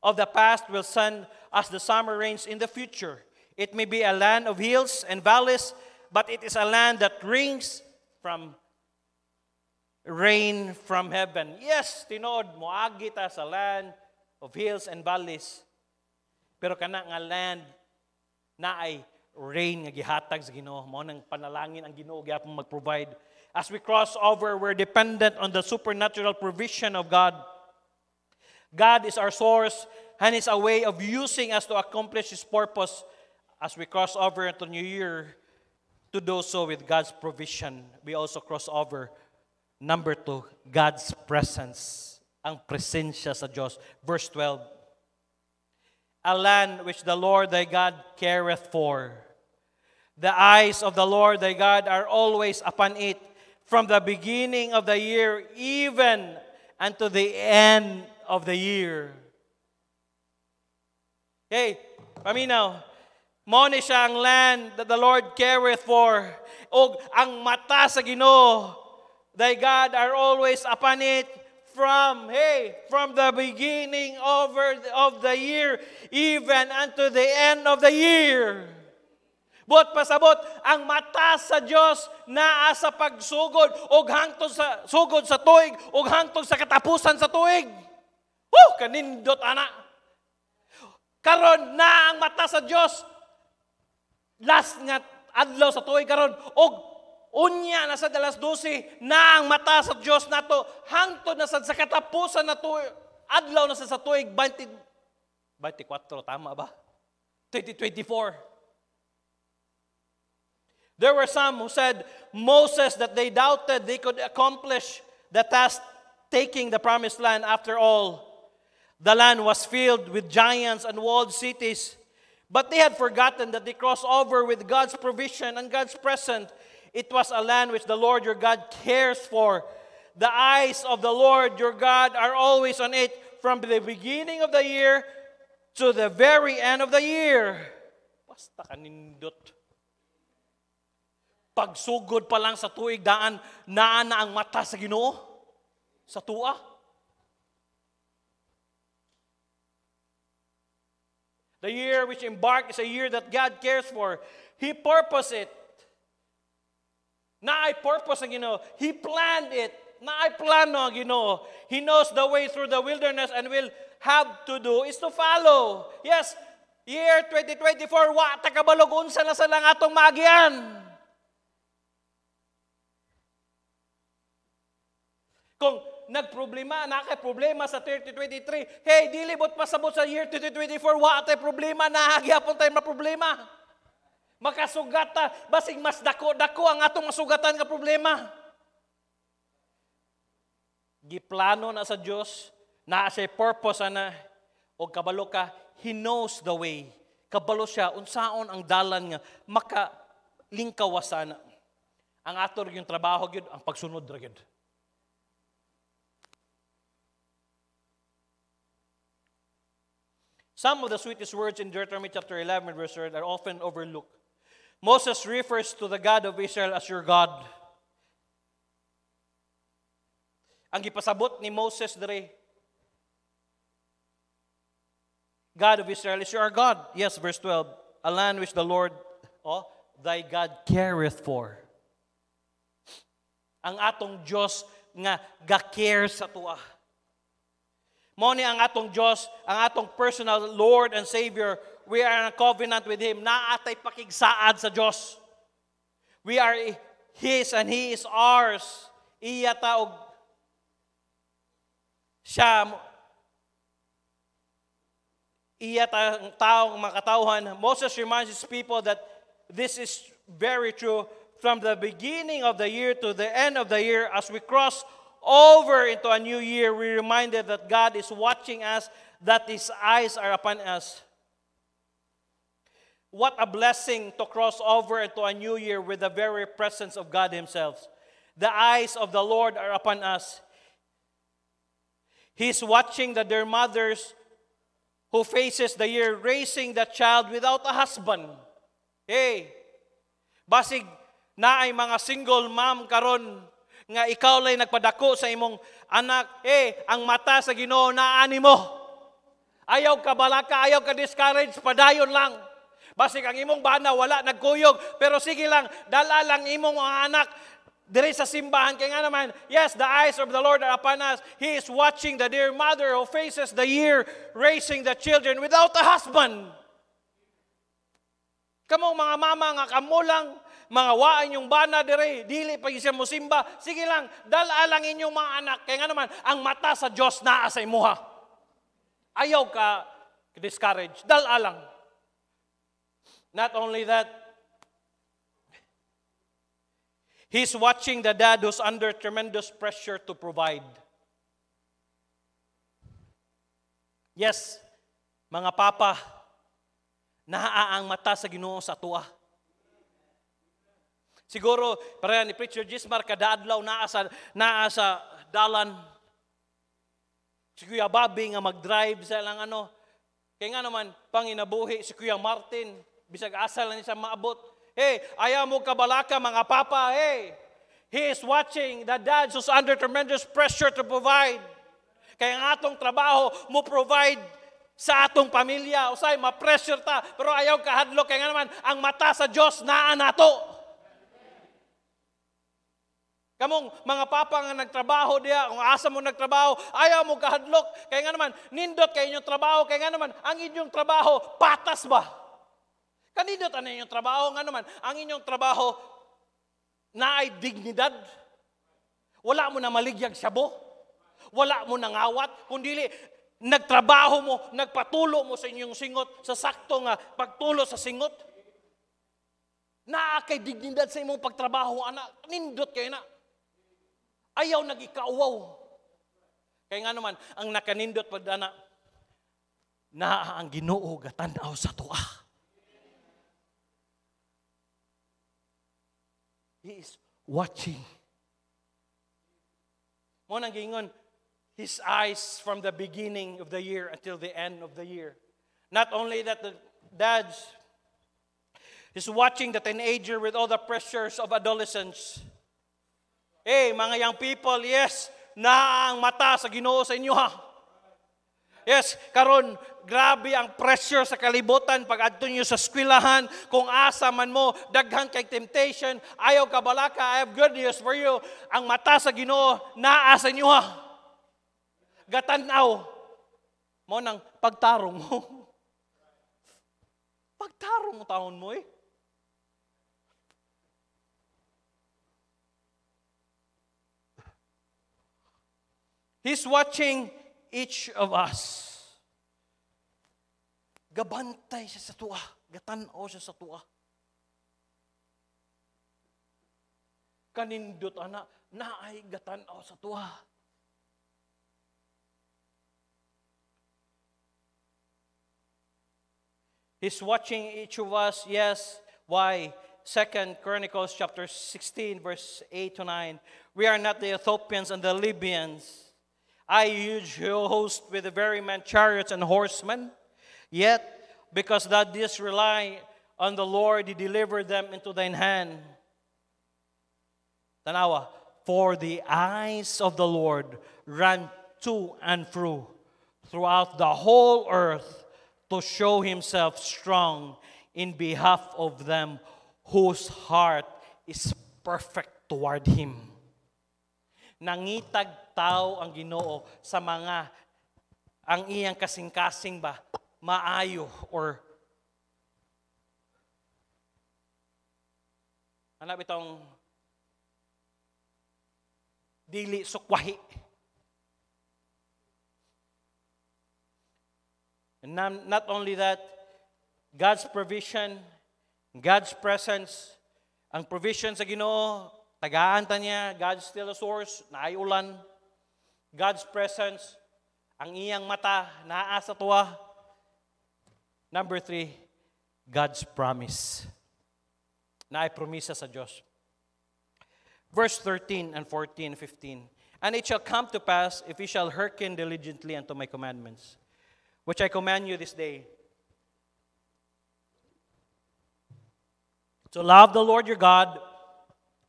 of the past will send us the summer rains in the future. It may be a land of hills and valleys, but it is a land that rain from heaven. Yes, tinood, moagi ta sa land of hills and valleys. Pero kana nga land na ay rain nga gihatag sa Ginoo. Mao nang panalangin ang Ginoo gyapon mag-provide. As we cross over, we're dependent on the supernatural provision of God. God is our source and is a way of using us to accomplish His purpose. As we cross over into New Year, to do so with God's provision, we also cross over. Number 2, God's presence. Ang presensya sa Diyos. Verse 12. A land which the Lord thy God careth for. The eyes of the Lord thy God are always upon it, from the beginning of the year even unto the end of the year. Hey, paminaw. Mao ni siya ang land that the Lord careth for. O ang mata sa Ginoo, thy God are always upon it from the beginning of the year even unto the end of the year. But pasabot ang mata sa Dios naa sa pagsugod og hangtod sa sugod sa tuig og hangtod sa katapusan sa tuig. Kanindot ana. Karon na ang mata sa Dios last nga adlaw sa tuig karon og unya na sa alas 12 na ang mata sa Dios nato hangtod na sa katapusan na tuig adlaw na sa tuig 24 tama ba 2024. There were some who said Moses that they doubted they could accomplish the task taking the promised land. After all, the land was filled with giants and walled cities. But they had forgotten that they crossed over with God's provision and God's presence. It was a land which the Lord your God cares for. The eyes of the Lord your God are always on it from the beginning of the year to the very end of the year. Basta kanindot. Pagsugod pa lang sa tuig daan, naa na ang mata sa Ginoo sa tua. The year which embarked is a year that God cares for. He purposed it. Na ay purpose ang Ginoo. He planned it. Na ay plano ang Ginoo. He knows the way through the wilderness and will have to do is to follow. Yes, year 2024, wa takabalog unsa na sa lang atong maagian. Kung nagproblema, nakaproblema sa 2023, hey, dilibot pasabot sa year 2024, wa tay problema, nahagyapon tayo maproblema. Makasugata, basig mas dako-dako ang atong masugatan nga problema. Giplano na sa Dios, naa siya purpose ana, o kabalo ka, He knows the way. Kabalo siya, unsaon ang dalan nga, makalingkawasan. Ang ator yung trabaho, yun, ang pagsunod ra gyud. Some of the sweetest words in Deuteronomy chapter 11 verse 3 are often overlooked. Moses refers to the God of Israel as your God. Ang gipasabot ni Moses dire, God of Israel is your God. Yes, verse 12. A land which the Lord, thy God careth for. Ang atong Diyos nga ga-care sa tuwa. Mao ni ang atong Diyos, ang atong personal Lord and Savior. We are in a covenant with Him. Naatay pakigsaad sa Diyos. We are His and He is ours. Iya taog siya. Iya taong makatauhan. Moses reminds his people that this is very true from the beginning of the year to the end of the year. As we cross over into a new year, we're reminded that God is watching us, that His eyes are upon us. What a blessing to cross over into a new year with the very presence of God Himself. The eyes of the Lord are upon us. He's watching their mothers who faces the year raising the child without a husband. Hey, basig na ay mga single mom karon nga ikaw lay nagpadako sa imong anak. Ang mata sa Ginoo naani mo. Ayaw ka balaka, ayaw ka discourage, padayon lang. Basig ang imong bana wala nagkuyog, pero sige lang, dala lang imong mga anak diri sa simbahan. Kaya nga naman, yes, the eyes of the Lord are upon us. He is watching the dear mother who faces the year raising the children without a husband. Kamong mga mama nga kamulang, mga waan yung bana diri, dili pa siya mo simba. Sige lang, dala lang inyong mga anak. Kaya nga naman, ang mata sa Diyos naa sa imuha. Ayaw ka discourage, dala lang. Not only that, He's watching the dad who's under tremendous pressure to provide. Yes, mga papa, naa ang mata sa Ginoo sa tuwa. Siguro, pareha ni Preacher Gismar, kada adlaw naa sa dalan. Si Kuya Bobby nga mag-drive sa lang ano. Kaya nga naman, panginabuhi, si Kuya Martin, bisag asal na niya maabot. Hey, ayaw mo kabalaka mga papa, hey. He is watching the dads who's under tremendous pressure to provide. Kaya nga atong trabaho mo provide sa atong pamilya. Usay, ma-pressure ta, pero ayaw kahadlok. Kaya nga naman, ang mata sa Diyos naa nato. Kamong mga papa nga nagtrabaho diya, kung asa mo nagtrabaho, ayaw mo kahadlok. Kaya nga naman, nindot kayo inyong trabaho. Kaya nga naman, ang inyong trabaho, patas ba? Kanindot ano inyong trabaho? Nga naman, ang inyong trabaho na ay dignidad. Wala mo na maligyag sabo. Wala mo na ngawat. Kundi nagtrabaho mo, nagpatulo mo sa inyong singot, sa sakto nga pagtulo sa singot. Naa kay dignidad sa imong pagtrabaho, anak. Nindot kayo na. Ayaw nagikauwaw. Kaya nga naman, ang nakanindot pag anak, naa ang Ginoo gatanaw sa tuwa. He is watching. Mo nang gingon, His eyes from the beginning of the year until the end of the year. Not only that, the dads is watching the teenager with all the pressures of adolescence. Hey, mga young people, yes, na ang mata sa Ginoo sa inyo ha. Yes, karon grabe ang pressure sa kalibutan pag adto niyo sa eskwelahan, kung asa man mo, daghan kay temptation, ayaw ka balaka, I have good news for you. Ang mata sa Ginoo naa sa inyo ha. Gatanaw mo nang pagtarong mo. Pagtarong mo taon mo eh. He's watching each of us. Gabantay siya sa tuwa. Gatanaw siya sa tuwa. Kanindot ana, naay gatanaw sa tuwa. He's watching each of us, yes. Why? 2 Chronicles chapter 16, verse 8 to 9. We are not the Ethiopians and the Libyans. I huge host with the very many chariots and horsemen. Yet, because thou didst rely on the Lord, He delivered them into thine hand. Tanawa, for the eyes of the Lord run to and fro throughout the whole earth to show Himself strong in behalf of them whose heart is perfect toward Him. Nangitag tao ang Ginoo sa mga ang iyang kasing-kasing ba maayo or hanap itong dili sukwahi. And not only that, God's provision, God's presence, ang provision sa Ginoo, tagaan ta niya, God's still a source, naay ulan. God's presence, ang iyang mata, naa sa tuwa. Number 3, God's promise. Naay promisa sa Diyos. Verse 13 and 14, 15. And it shall come to pass, if ye shall hearken diligently unto my commandments, which I command you this day, to love the Lord your God,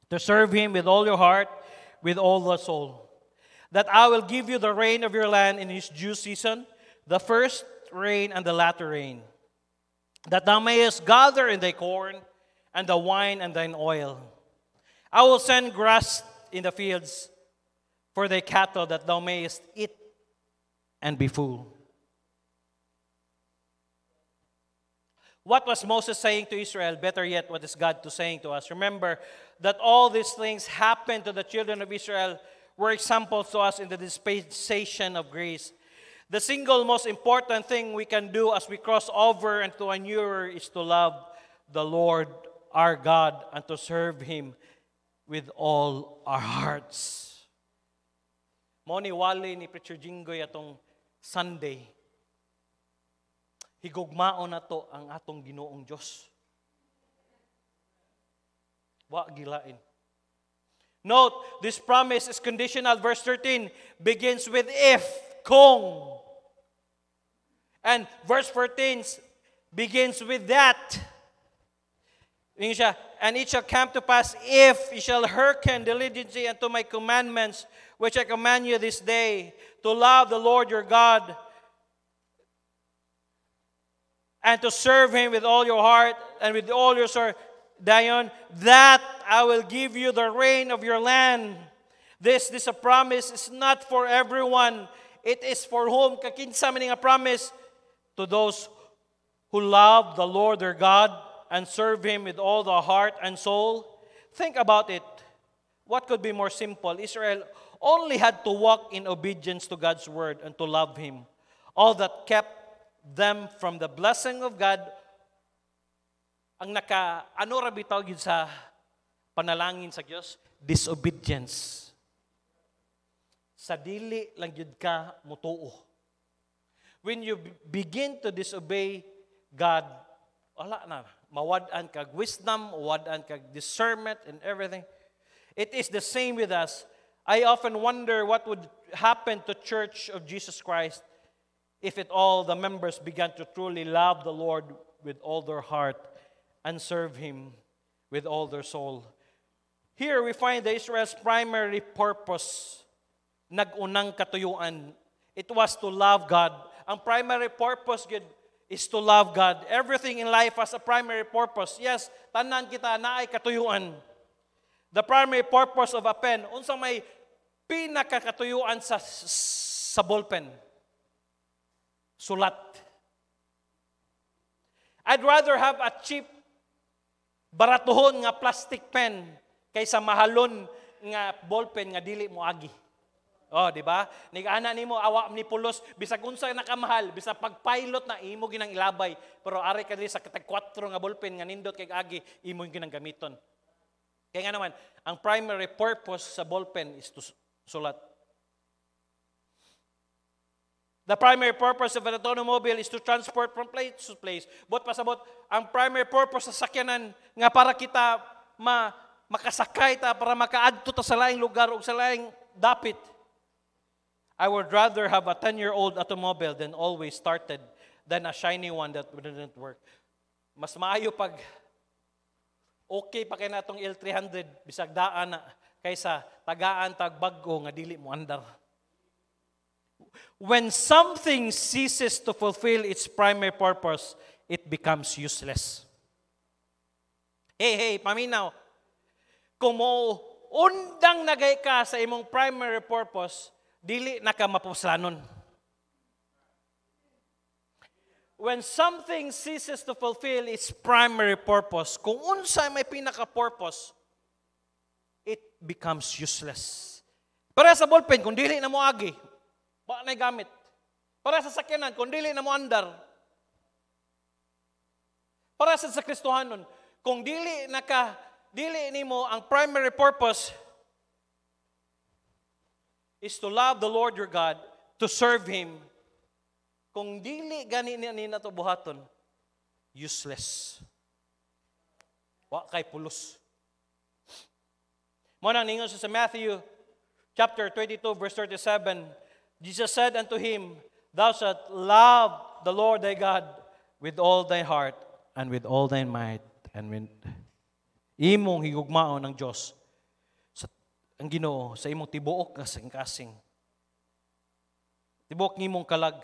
to serve him with all your heart, with all the soul, that I will give you the rain of your land in his due season, the first rain and the latter rain, that thou mayest gather in thy corn, and the wine and thine oil. I will send grass in the fields for thy cattle, that thou mayest eat and be full. What was Moses saying to Israel? Better yet, what is God saying to us? Remember that all these things happened to the children of Israel were examples to us in the dispensation of grace. The single most important thing we can do as we cross over into a new era is to love the Lord our God and to serve him with all our hearts. Mao ni wali ni Preacher Jinggoy atong Sunday. Higugmaon na to ang atong Ginoong Diyos. Wa gilain. Note, this promise is conditional. Verse 13 begins with if, kung. And verse 14 begins with that. And it shall come to pass if ye shall hearken diligently unto my commandments, which I command you this day, to love the Lord your God, and to serve him with all your heart and with all your soul, Dion, that I will give you the rain of your land. This a promise is not for everyone. It is for whom? Kakinsa man nga promise? To those who love the Lord their God and serve him with all the heart and soul. Think about it. What could be more simple? Israel only had to walk in obedience to God's word and to love him. All that kept them from the blessing of God, ang ano ra bitaw gyud sa panalangin sa Dios, disobedience. Sa dili lang gyud ka mutuo. When you begin to disobey God, wala na, mawad-an kag wisdom, mawad-an kag discernment and everything. It is the same with us. I often wonder what would happen to Church of Jesus Christ if all the members began to truly love the Lord with all their heart and serve him with all their soul. Here we find the Israel's primary purpose, nag-unang katuyuan. It was to love God. Ang primary purpose is to love God. Everything in life has a primary purpose. Yes, tanan kita na ay katuyuan. The primary purpose of a pen, unsang may pinakakatuyuan sa ballpen? Sulat. I'd rather have a cheap, baratuhon nga plastic pen kaysa mahalon nga ballpen nga dili mo agi. Oh, di ba? Nig-ana nimo awa ni pulos bisag unsa nakamahal, bisag pag-pilot na imo ginang ilabay, pero ari ka diri sa katag 4 nga ballpen nga nindot kay agi imo ginang gamiton. Kaya nga naman, ang primary purpose sa ballpen is to sulat. The primary purpose of an automobile is to transport from place to place. But pasabot, ang primary purpose sa sakyanan nga para kita makasakay ta, para makaadto ta sa laing lugar o sa laing dapit. I would rather have a 10-year-old automobile than always started than a shiny one that didn't work. Mas maayo pag okay pa kay natong L300 bisag daan na kaysa tagaan tag baggo nga dili mo andar. When something ceases to fulfill its primary purpose, it becomes useless. Hey, paminaw. Kung mo undang nagay ka sa imong primary purpose, dili na ka mapuslanon. When something ceases to fulfill its primary purpose, kung unsa may pinaka-purpose, it becomes useless. Para sa ballpen, kung dili na mo agi, ba na gamit. Para sa sakyanan, kung dili na mo andar. Para sa Kristohanon, kung dili nimo ang primary purpose is to love the Lord your God, to serve him. Kung dili gani ni nato buhaton, useless. Wa kay pulos. Mo nang ningon sa Matthew chapter 22, verse 37, Jesus said unto him, Thou shalt love the Lord thy God with all thy heart and with all thy might and with imong higugmaon ng Diyos sa ang Ginoo sa imong tibuok kasing-kasing. Tibuok nimong kalag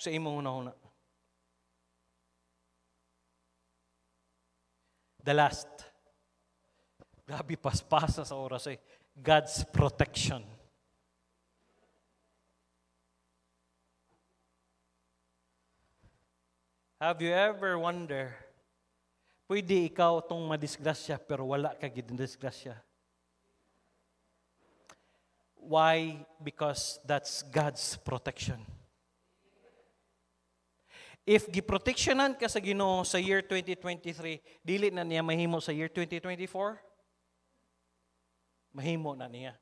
sa imong hunahuna. The last. Grabe paspasa sa oras eh. God's protection. Have you ever wonder, pwede ikaw itong madisgrasya pero wala ka gidisgrasya? Why? Because that's God's protection. If giprotectionan ka sa Ginoo sa year 2023, dili na niya mahimo sa year 2024? Mahimo na niya.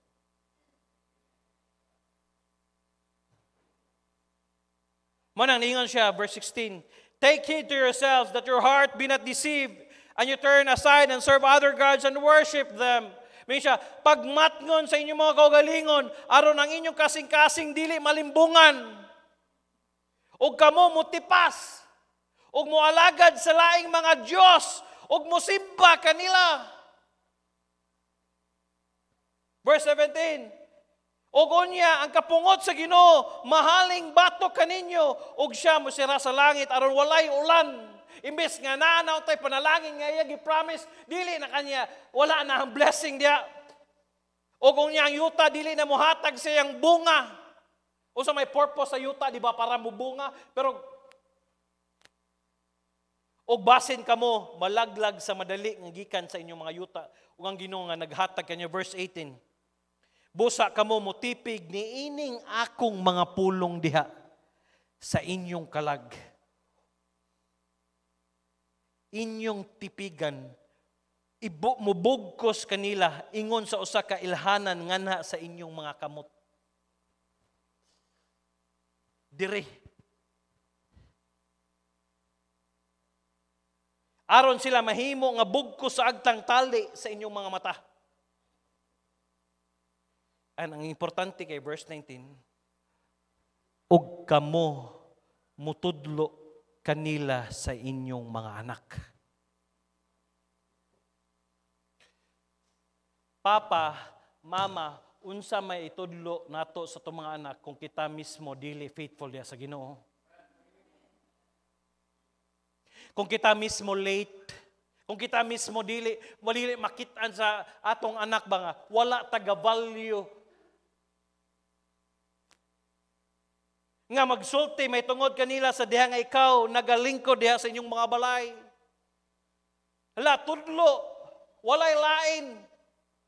Manang ingon siya, verse 16, Take heed to yourselves that your heart be not deceived, and you turn aside and serve other gods and worship them. May siya, pagmatngon sa inyong mga kaugalingon, aron ang inyong kasing-kasing dili malimbungan. Og kamo mutipas, og moalagad sa laing mga Diyos, og mosimba kanila. Verse 17, og unya ang kapungot sa Ginoo, mahaling batok kaninyo, og siya mo sira sa langit aron walay ulan. Imbes nga nanaw tay panalangin nga iya gi-promise, dili na kanya, wala na ang blessing diya. Og unya ang yuta dili na mohatag sa iyang bunga. O sa may purpose sa yuta, di ba, para mubunga, pero og basin kamo malaglag sa madali nga gikan sa inyong mga yuta, ug ang Ginoo nga naghatag kanyo. Verse 18, Busa kamo motipig ni ining akong mga pulong diha sa inyong kalag. Inyong tipigan, mubugkos kanila ingon sa usa ka ilhanan nganha sa inyong mga kamot. Dire. Aron sila mahimo nga bugkos sa agtang tali sa inyong mga mata. Ang importante kay verse 19, og kamo mutudlo kanila sa inyong mga anak. Papa, mama, unsa may itudlo nato sa itong mga anak kung kita mismo dili faithful diya sa Ginoo? Kung kita mismo late, kung kita mismo dili makitaan sa atong anak ba nga, wala taga-value. Nga magsulti, may tungod kanila sa diha nga ikaw, nagalingkod diha sa inyong mga balay. Hala, tudlo, walay lain,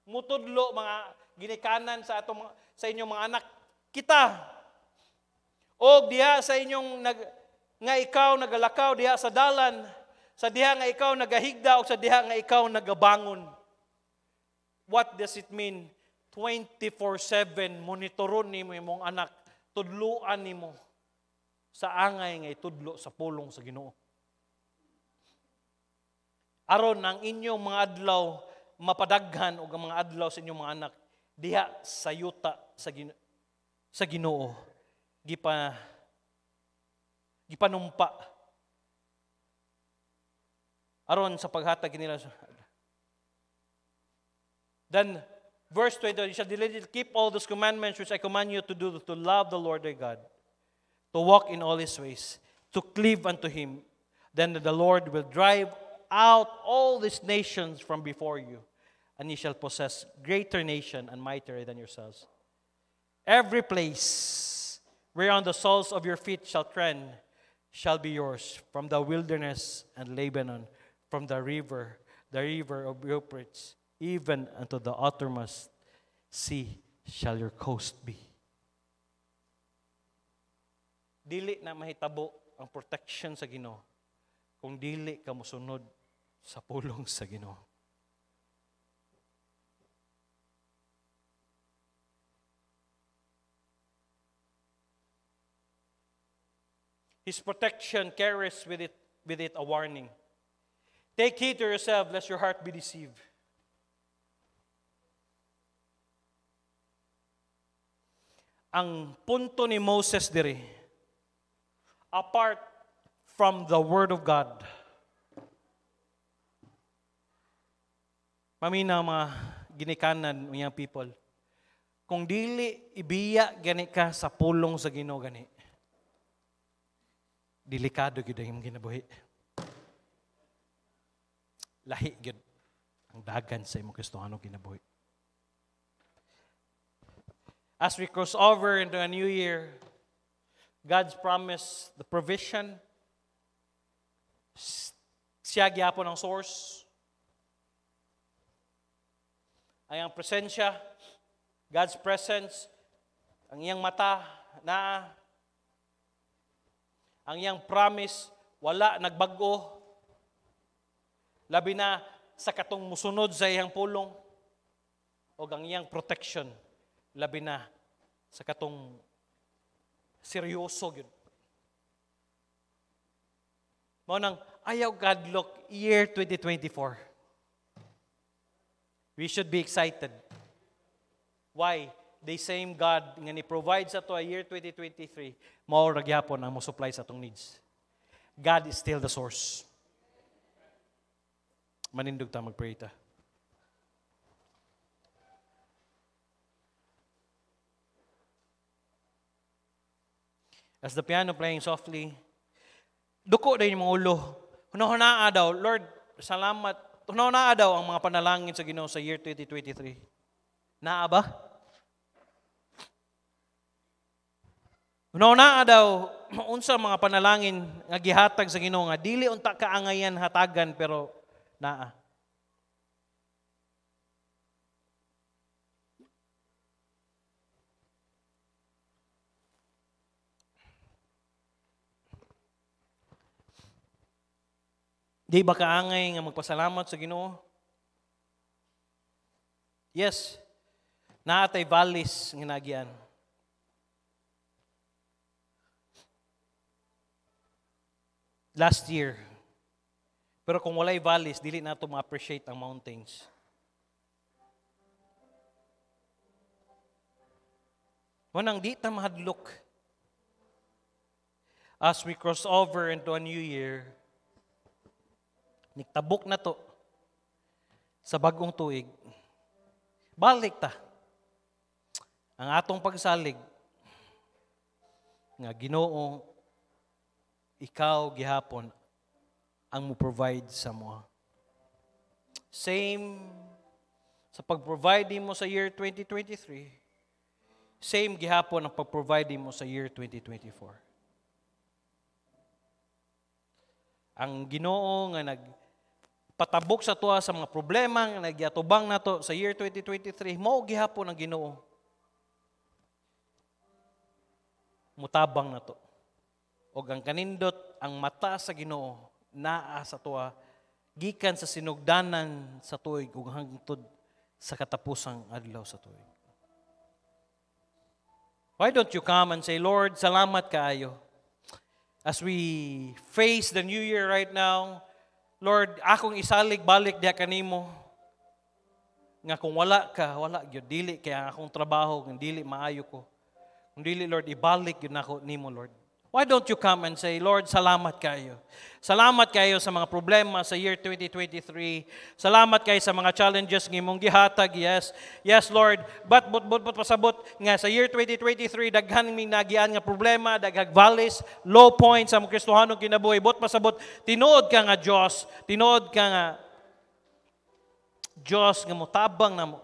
mutudlo mga ginikanan sa inyong mga anak kita. O diha sa inyong nga ikaw nagalakaw diha sa dalan, sa diha nga ikaw nagahigda o sa diha nga ikaw nagabangon. What does it mean? 24/7 monitoron nimo imong anak, tudluan nimo sa angay nga itudlo sa pulong sa Ginoo. Aron ang inyong mga adlaw mapadaghan og ang mga adlaw sa inyong mga anak diha sa yuta sa Ginoo gipanumpa aron sa paghatag nila. Then verse 20, you shall diligently keep all those commandments which I command you to do, to love the Lord thy God, to walk in all his ways, to cleave unto him. Then the Lord will drive out all these nations from before you, and ye shall possess greater nation and mightier than yourselves. Every place whereon the soles of your feet shall tread shall be yours, from the wilderness and Lebanon, from the river of Euphrates, even unto the uttermost sea shall your coast be. Dili na mahitabo ang protection sa Ginoo kung dili ka mosunod sa pulong sa Ginoo. His protection carries with it a warning. Take heed to yourself, lest your heart be deceived. ang punto ni Moses diri, apart from the Word of God, mamina mga ginikanan mga people, kung dili ibiya gani ka sa pulong sa Ginoo gani, delikado gyud ang ginabuhi. Lahi gyud ang dagan sa imong Kristohano kinabuhi. As we cross over into a new year, God's promise, the provision, siya gyapon ang source. Ay ang presensya, God's presence, ang iyang mata na, ang iyang promise, wala nagbago. Labi na sa katong musunod sa iyang pulong, o ang iyang protection, labi na sa katong seryoso yun. Mo nang ayaw God look year 2024. We should be excited. Why? The same God nga ni provide sa to a year 2023, mao ra gyapon ang mo supply sa atong needs. God is still the source. Manindog ta magpray ta. As the piano playing softly, duko din yung mga ulo. Hunahunaa daw, Lord, salamat. Hunahunaa daw ang mga panalangin sa Ginoo sa year 2023. Naa ba? Hunahunaa daw, unsa mga panalangin nga gihatag sa Ginoo nga dili unta kaangayan hatagan pero naa. Di ba kaangay nga magpasalamat sa Ginoo? Yes. Naatay valleys nga nagian. Last year. Pero kung walay valleys, dili nato ma-appreciate ang mountains. Wanang di ta mahadlok. As we cross over into a new year, niktabok na to sa bagong tuig. Balik ta. Ang atong pagsalig nga Ginoo, ikaw gihapon ang mo provide sa mo. Same sa pag-provide mo sa year 2023, same gihapon ang pag-provide mo sa year 2024. Ang Ginoo nga nagpatabok sa tuwa sa mga problema nga nagyatubang nato sa year 2023, mao gihapon ang Ginoo. Mutabang nato. Og ang kanindot, ang mata sa Ginoo naa sa tuwa gikan sa sinugdanan sa tuig ug hangtod sa katapusang adlaw sa tuig. Why don't you come and say, Lord, salamat kaayo. As we face the new year right now, Lord, akong isalig balik diha kanimo. Nga kung wala ka, wala gyud dili kaya akong trabaho, kung dili maayo ko. Kung dili, Lord, ibalik gyud nako nimo, Lord. Why don't you come and say, Lord, salamat kayo. Salamat kayo sa mga problema sa year 2023. Salamat kayo sa mga challenges ng imong gihatag. Yes. Yes, Lord. But pasabot nga sa year 2023, daghan ming nagian nga problema, daghang valleys, low points sa mga Kristohanong kinabuhi. But pasabot, tinuod ka nga Diyos. Tinuod ka nga Diyos nga mutabang na mo.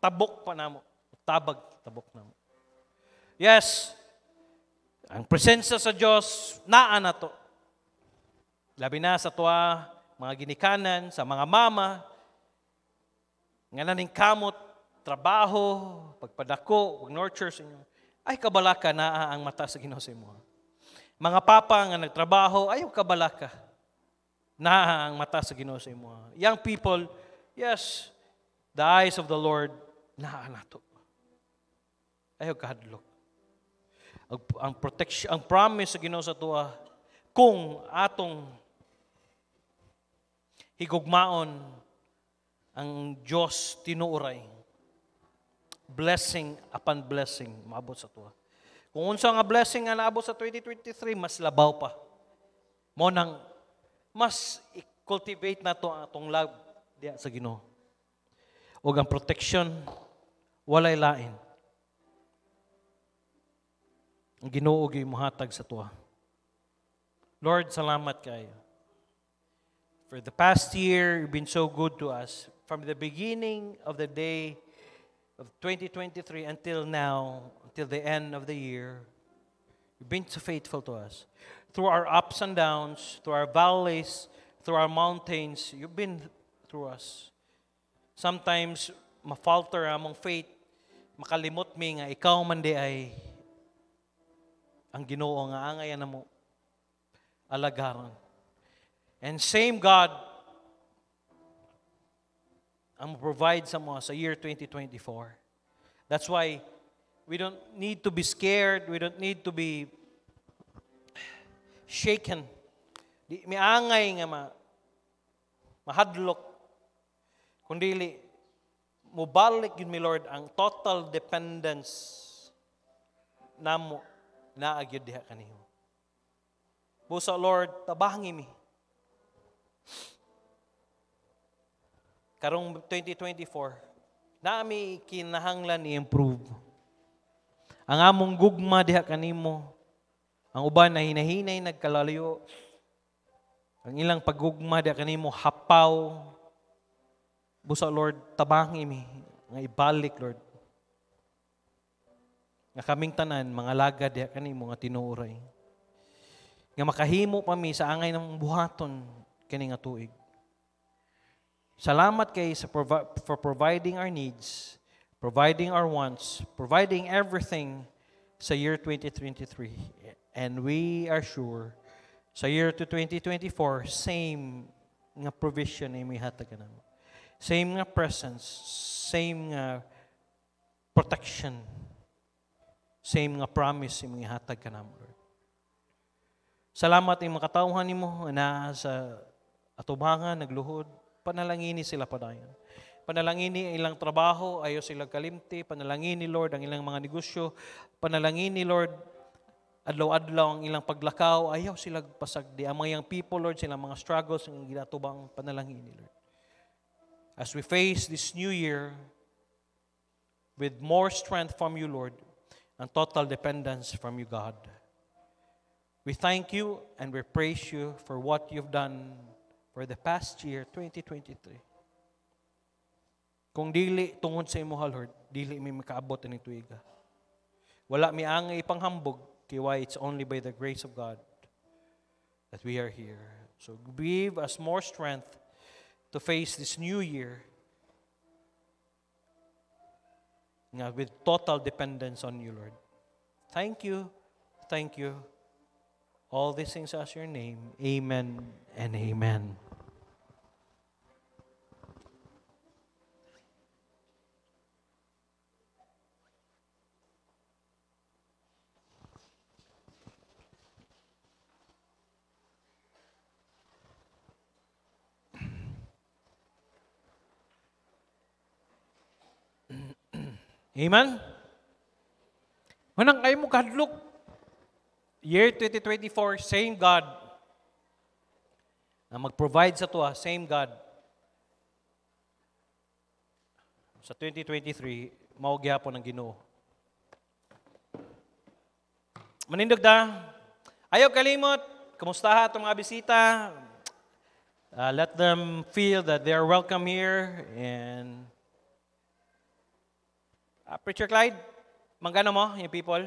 Tabok pa na mo. Tabok na mo. Yes. Ang presensya sa Diyos, naa na to. Labi na sa tuwa, mga ginikanan, sa mga mama, nga naning kamot, trabaho, pagpadako, pag-nurture sa inyo, ay kabalaka na ang mata sa Ginoo sa imo. Mga papa nga nagtrabaho, ayaw kabalaka na ang mata sa Ginoo sa imo. Young people, yes, the eyes of the Lord, naa na to. Ayaw kahadlok. Ang protection, ang promise sa Ginoo sa tuwa, kung atong higugmaon ang Diyos tinuuray, blessing upon blessing maabot sa tuwa. Kung unsa nga blessing nga naabot sa 2023, mas labaw pa. Mo nang mas i-cultivate na to atong love diya sa Ginoo. Ug ang protection walay lain. Ang Ginoo gyud mohatag sa tuwa. Lord, salamat kayo. For the past year, you've been so good to us. From the beginning of the day of 2023 until now, until the end of the year, you've been so faithful to us. Through our ups and downs, through our valleys, through our mountains, you've been through us. Sometimes, ma-falter among faith, makalimot mi nga ikaw man di ay ang Ginoo nga angayan namo alagaran. And same God ang provide sa mo sa year 2024. That's why we don't need to be scared. We don't need to be shaken. Di miangay nga mahadlok. Kundili mubalik yun mi Lord ang total dependence namo na agyud diha kanimo. Busa Lord, tabangi mi. Karong 2024, nami kinahanglan i-improve. Ang among gugma diha kanimo, ang uban na hinahinay nagkalalayo, ang ilang paggugma diha kanimo hapaw. Busa Lord, tabangi mi nga ibalik Lord. Nga kaming tanan mga lagad diha kanimo nga tinuoray. Nga makahimo pa mi sa angay ng buhaton kini nga tuig. Salamat kay for providing our needs, providing our wants, providing everything sa year 2023. And we are sure sa year 2024, same nga provision ay may hatag ka naman. Same nga presence, same nga protection, same nga promise ay may hatag ka naman, Lord. Salamat ay makatauhan nimo na sa atubangan, nagluhod, panalangini sila padayon. Panalangini ilang trabaho, ayaw sila kalimti. Panalangini, Lord, ang ilang mga negosyo. Panalangini, Lord, adlaw-adlaw ang ilang paglakaw. Ayaw sila pasagdi. Ang mga young people, Lord, silang mga struggles, ang ginatubang panalangini, Lord. As we face this new year with more strength from you, Lord, and total dependence from you, God. We thank you and we praise you for what you've done for the past year, 2023. Kung dili tungod sa imo, Lord, dili mi makaabot ani tuiga. Wala mi angay ipanghambog kay why it's only by the grace of God that we are here. So give us more strength to face this new year with total dependence on you, Lord. Thank you. Thank you. All these things as your name. Amen and amen. Amen? Manang kayo mo kadlok. Year 2024, same God na mag-provide sa tuwa, same God. Sa 2023, maugyapon ng Ginoo. Manindog da. Ayaw kalimot. Kamusta ha itong mga bisita? Let them feel that they are welcome here. And Preacher Clyde, manggano mo yung people?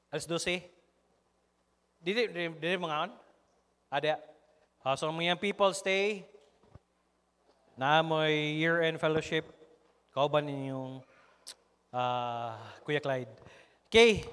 Alas 12? Dili mga on? Ada. So mga people stay. Na mo'y year-end fellowship. Kauban ninyong Kuya Clyde. Okay.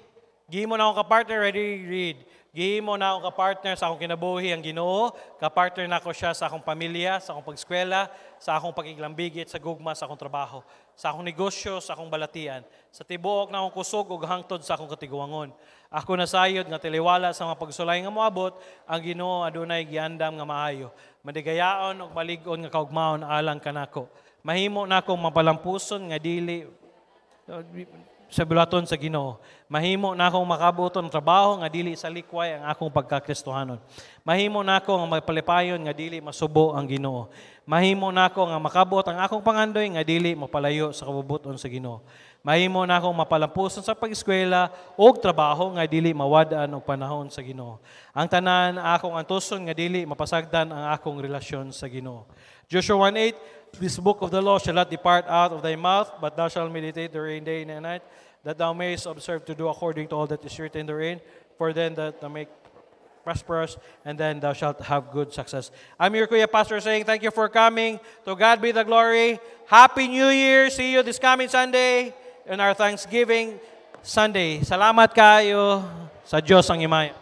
Gihin mo na akong kapartner. Ready? Read. Gihin mo na akong kapartner sa akong kinabuhi ang Ginoo. Kapartner na ako siya sa akong pamilya, sa akong pag-eskwela, sa akong pakiglambigit, sa gugma, sa akong trabaho, sa akong negosyo, sa akong balatian, sa tibuok na akong kusog ug hangtod sa akong katiguangon. Ako nasayod nga tiliwala sa mga pagsulay nga moabot, ang Ginoo adunay giandam nga maayo. Madigayaon ug malig-on nga kaugmaon alang kanako. Mahimo na akong mapalampuson nga dili sa bulaton sa Ginoo. Mahimo na akong makabuton trabaho nga dili sa likway ang akong pagkakristohanon. Mahimo na ako nga magpalipayon nga dili masubo ang Ginoo. Mahimo na ako nga makabot ang akong pangandoy nga dili mapalayo sa kabubuton sa Ginoo. Mahimo na akong mapalampuson sa pag-eskwela o trabaho nga dili mawadaan og panahon sa Ginoo. Ang tanan akong antuson nga dili mapasagdan ang akong relasyon sa Ginoo. Joshua 1:8, this book of the law shall not depart out of thy mouth, but thou shalt meditate therein day and night, that thou mayest observe to do according to all that is written therein, for then that thou may prosperous, and then thou shalt have good success. I'm your Kuya Pastor saying thank you for coming. To God be the glory. Happy New Year. See you this coming Sunday in our Thanksgiving Sunday. Salamat kayo sa Diyos ang Himaya.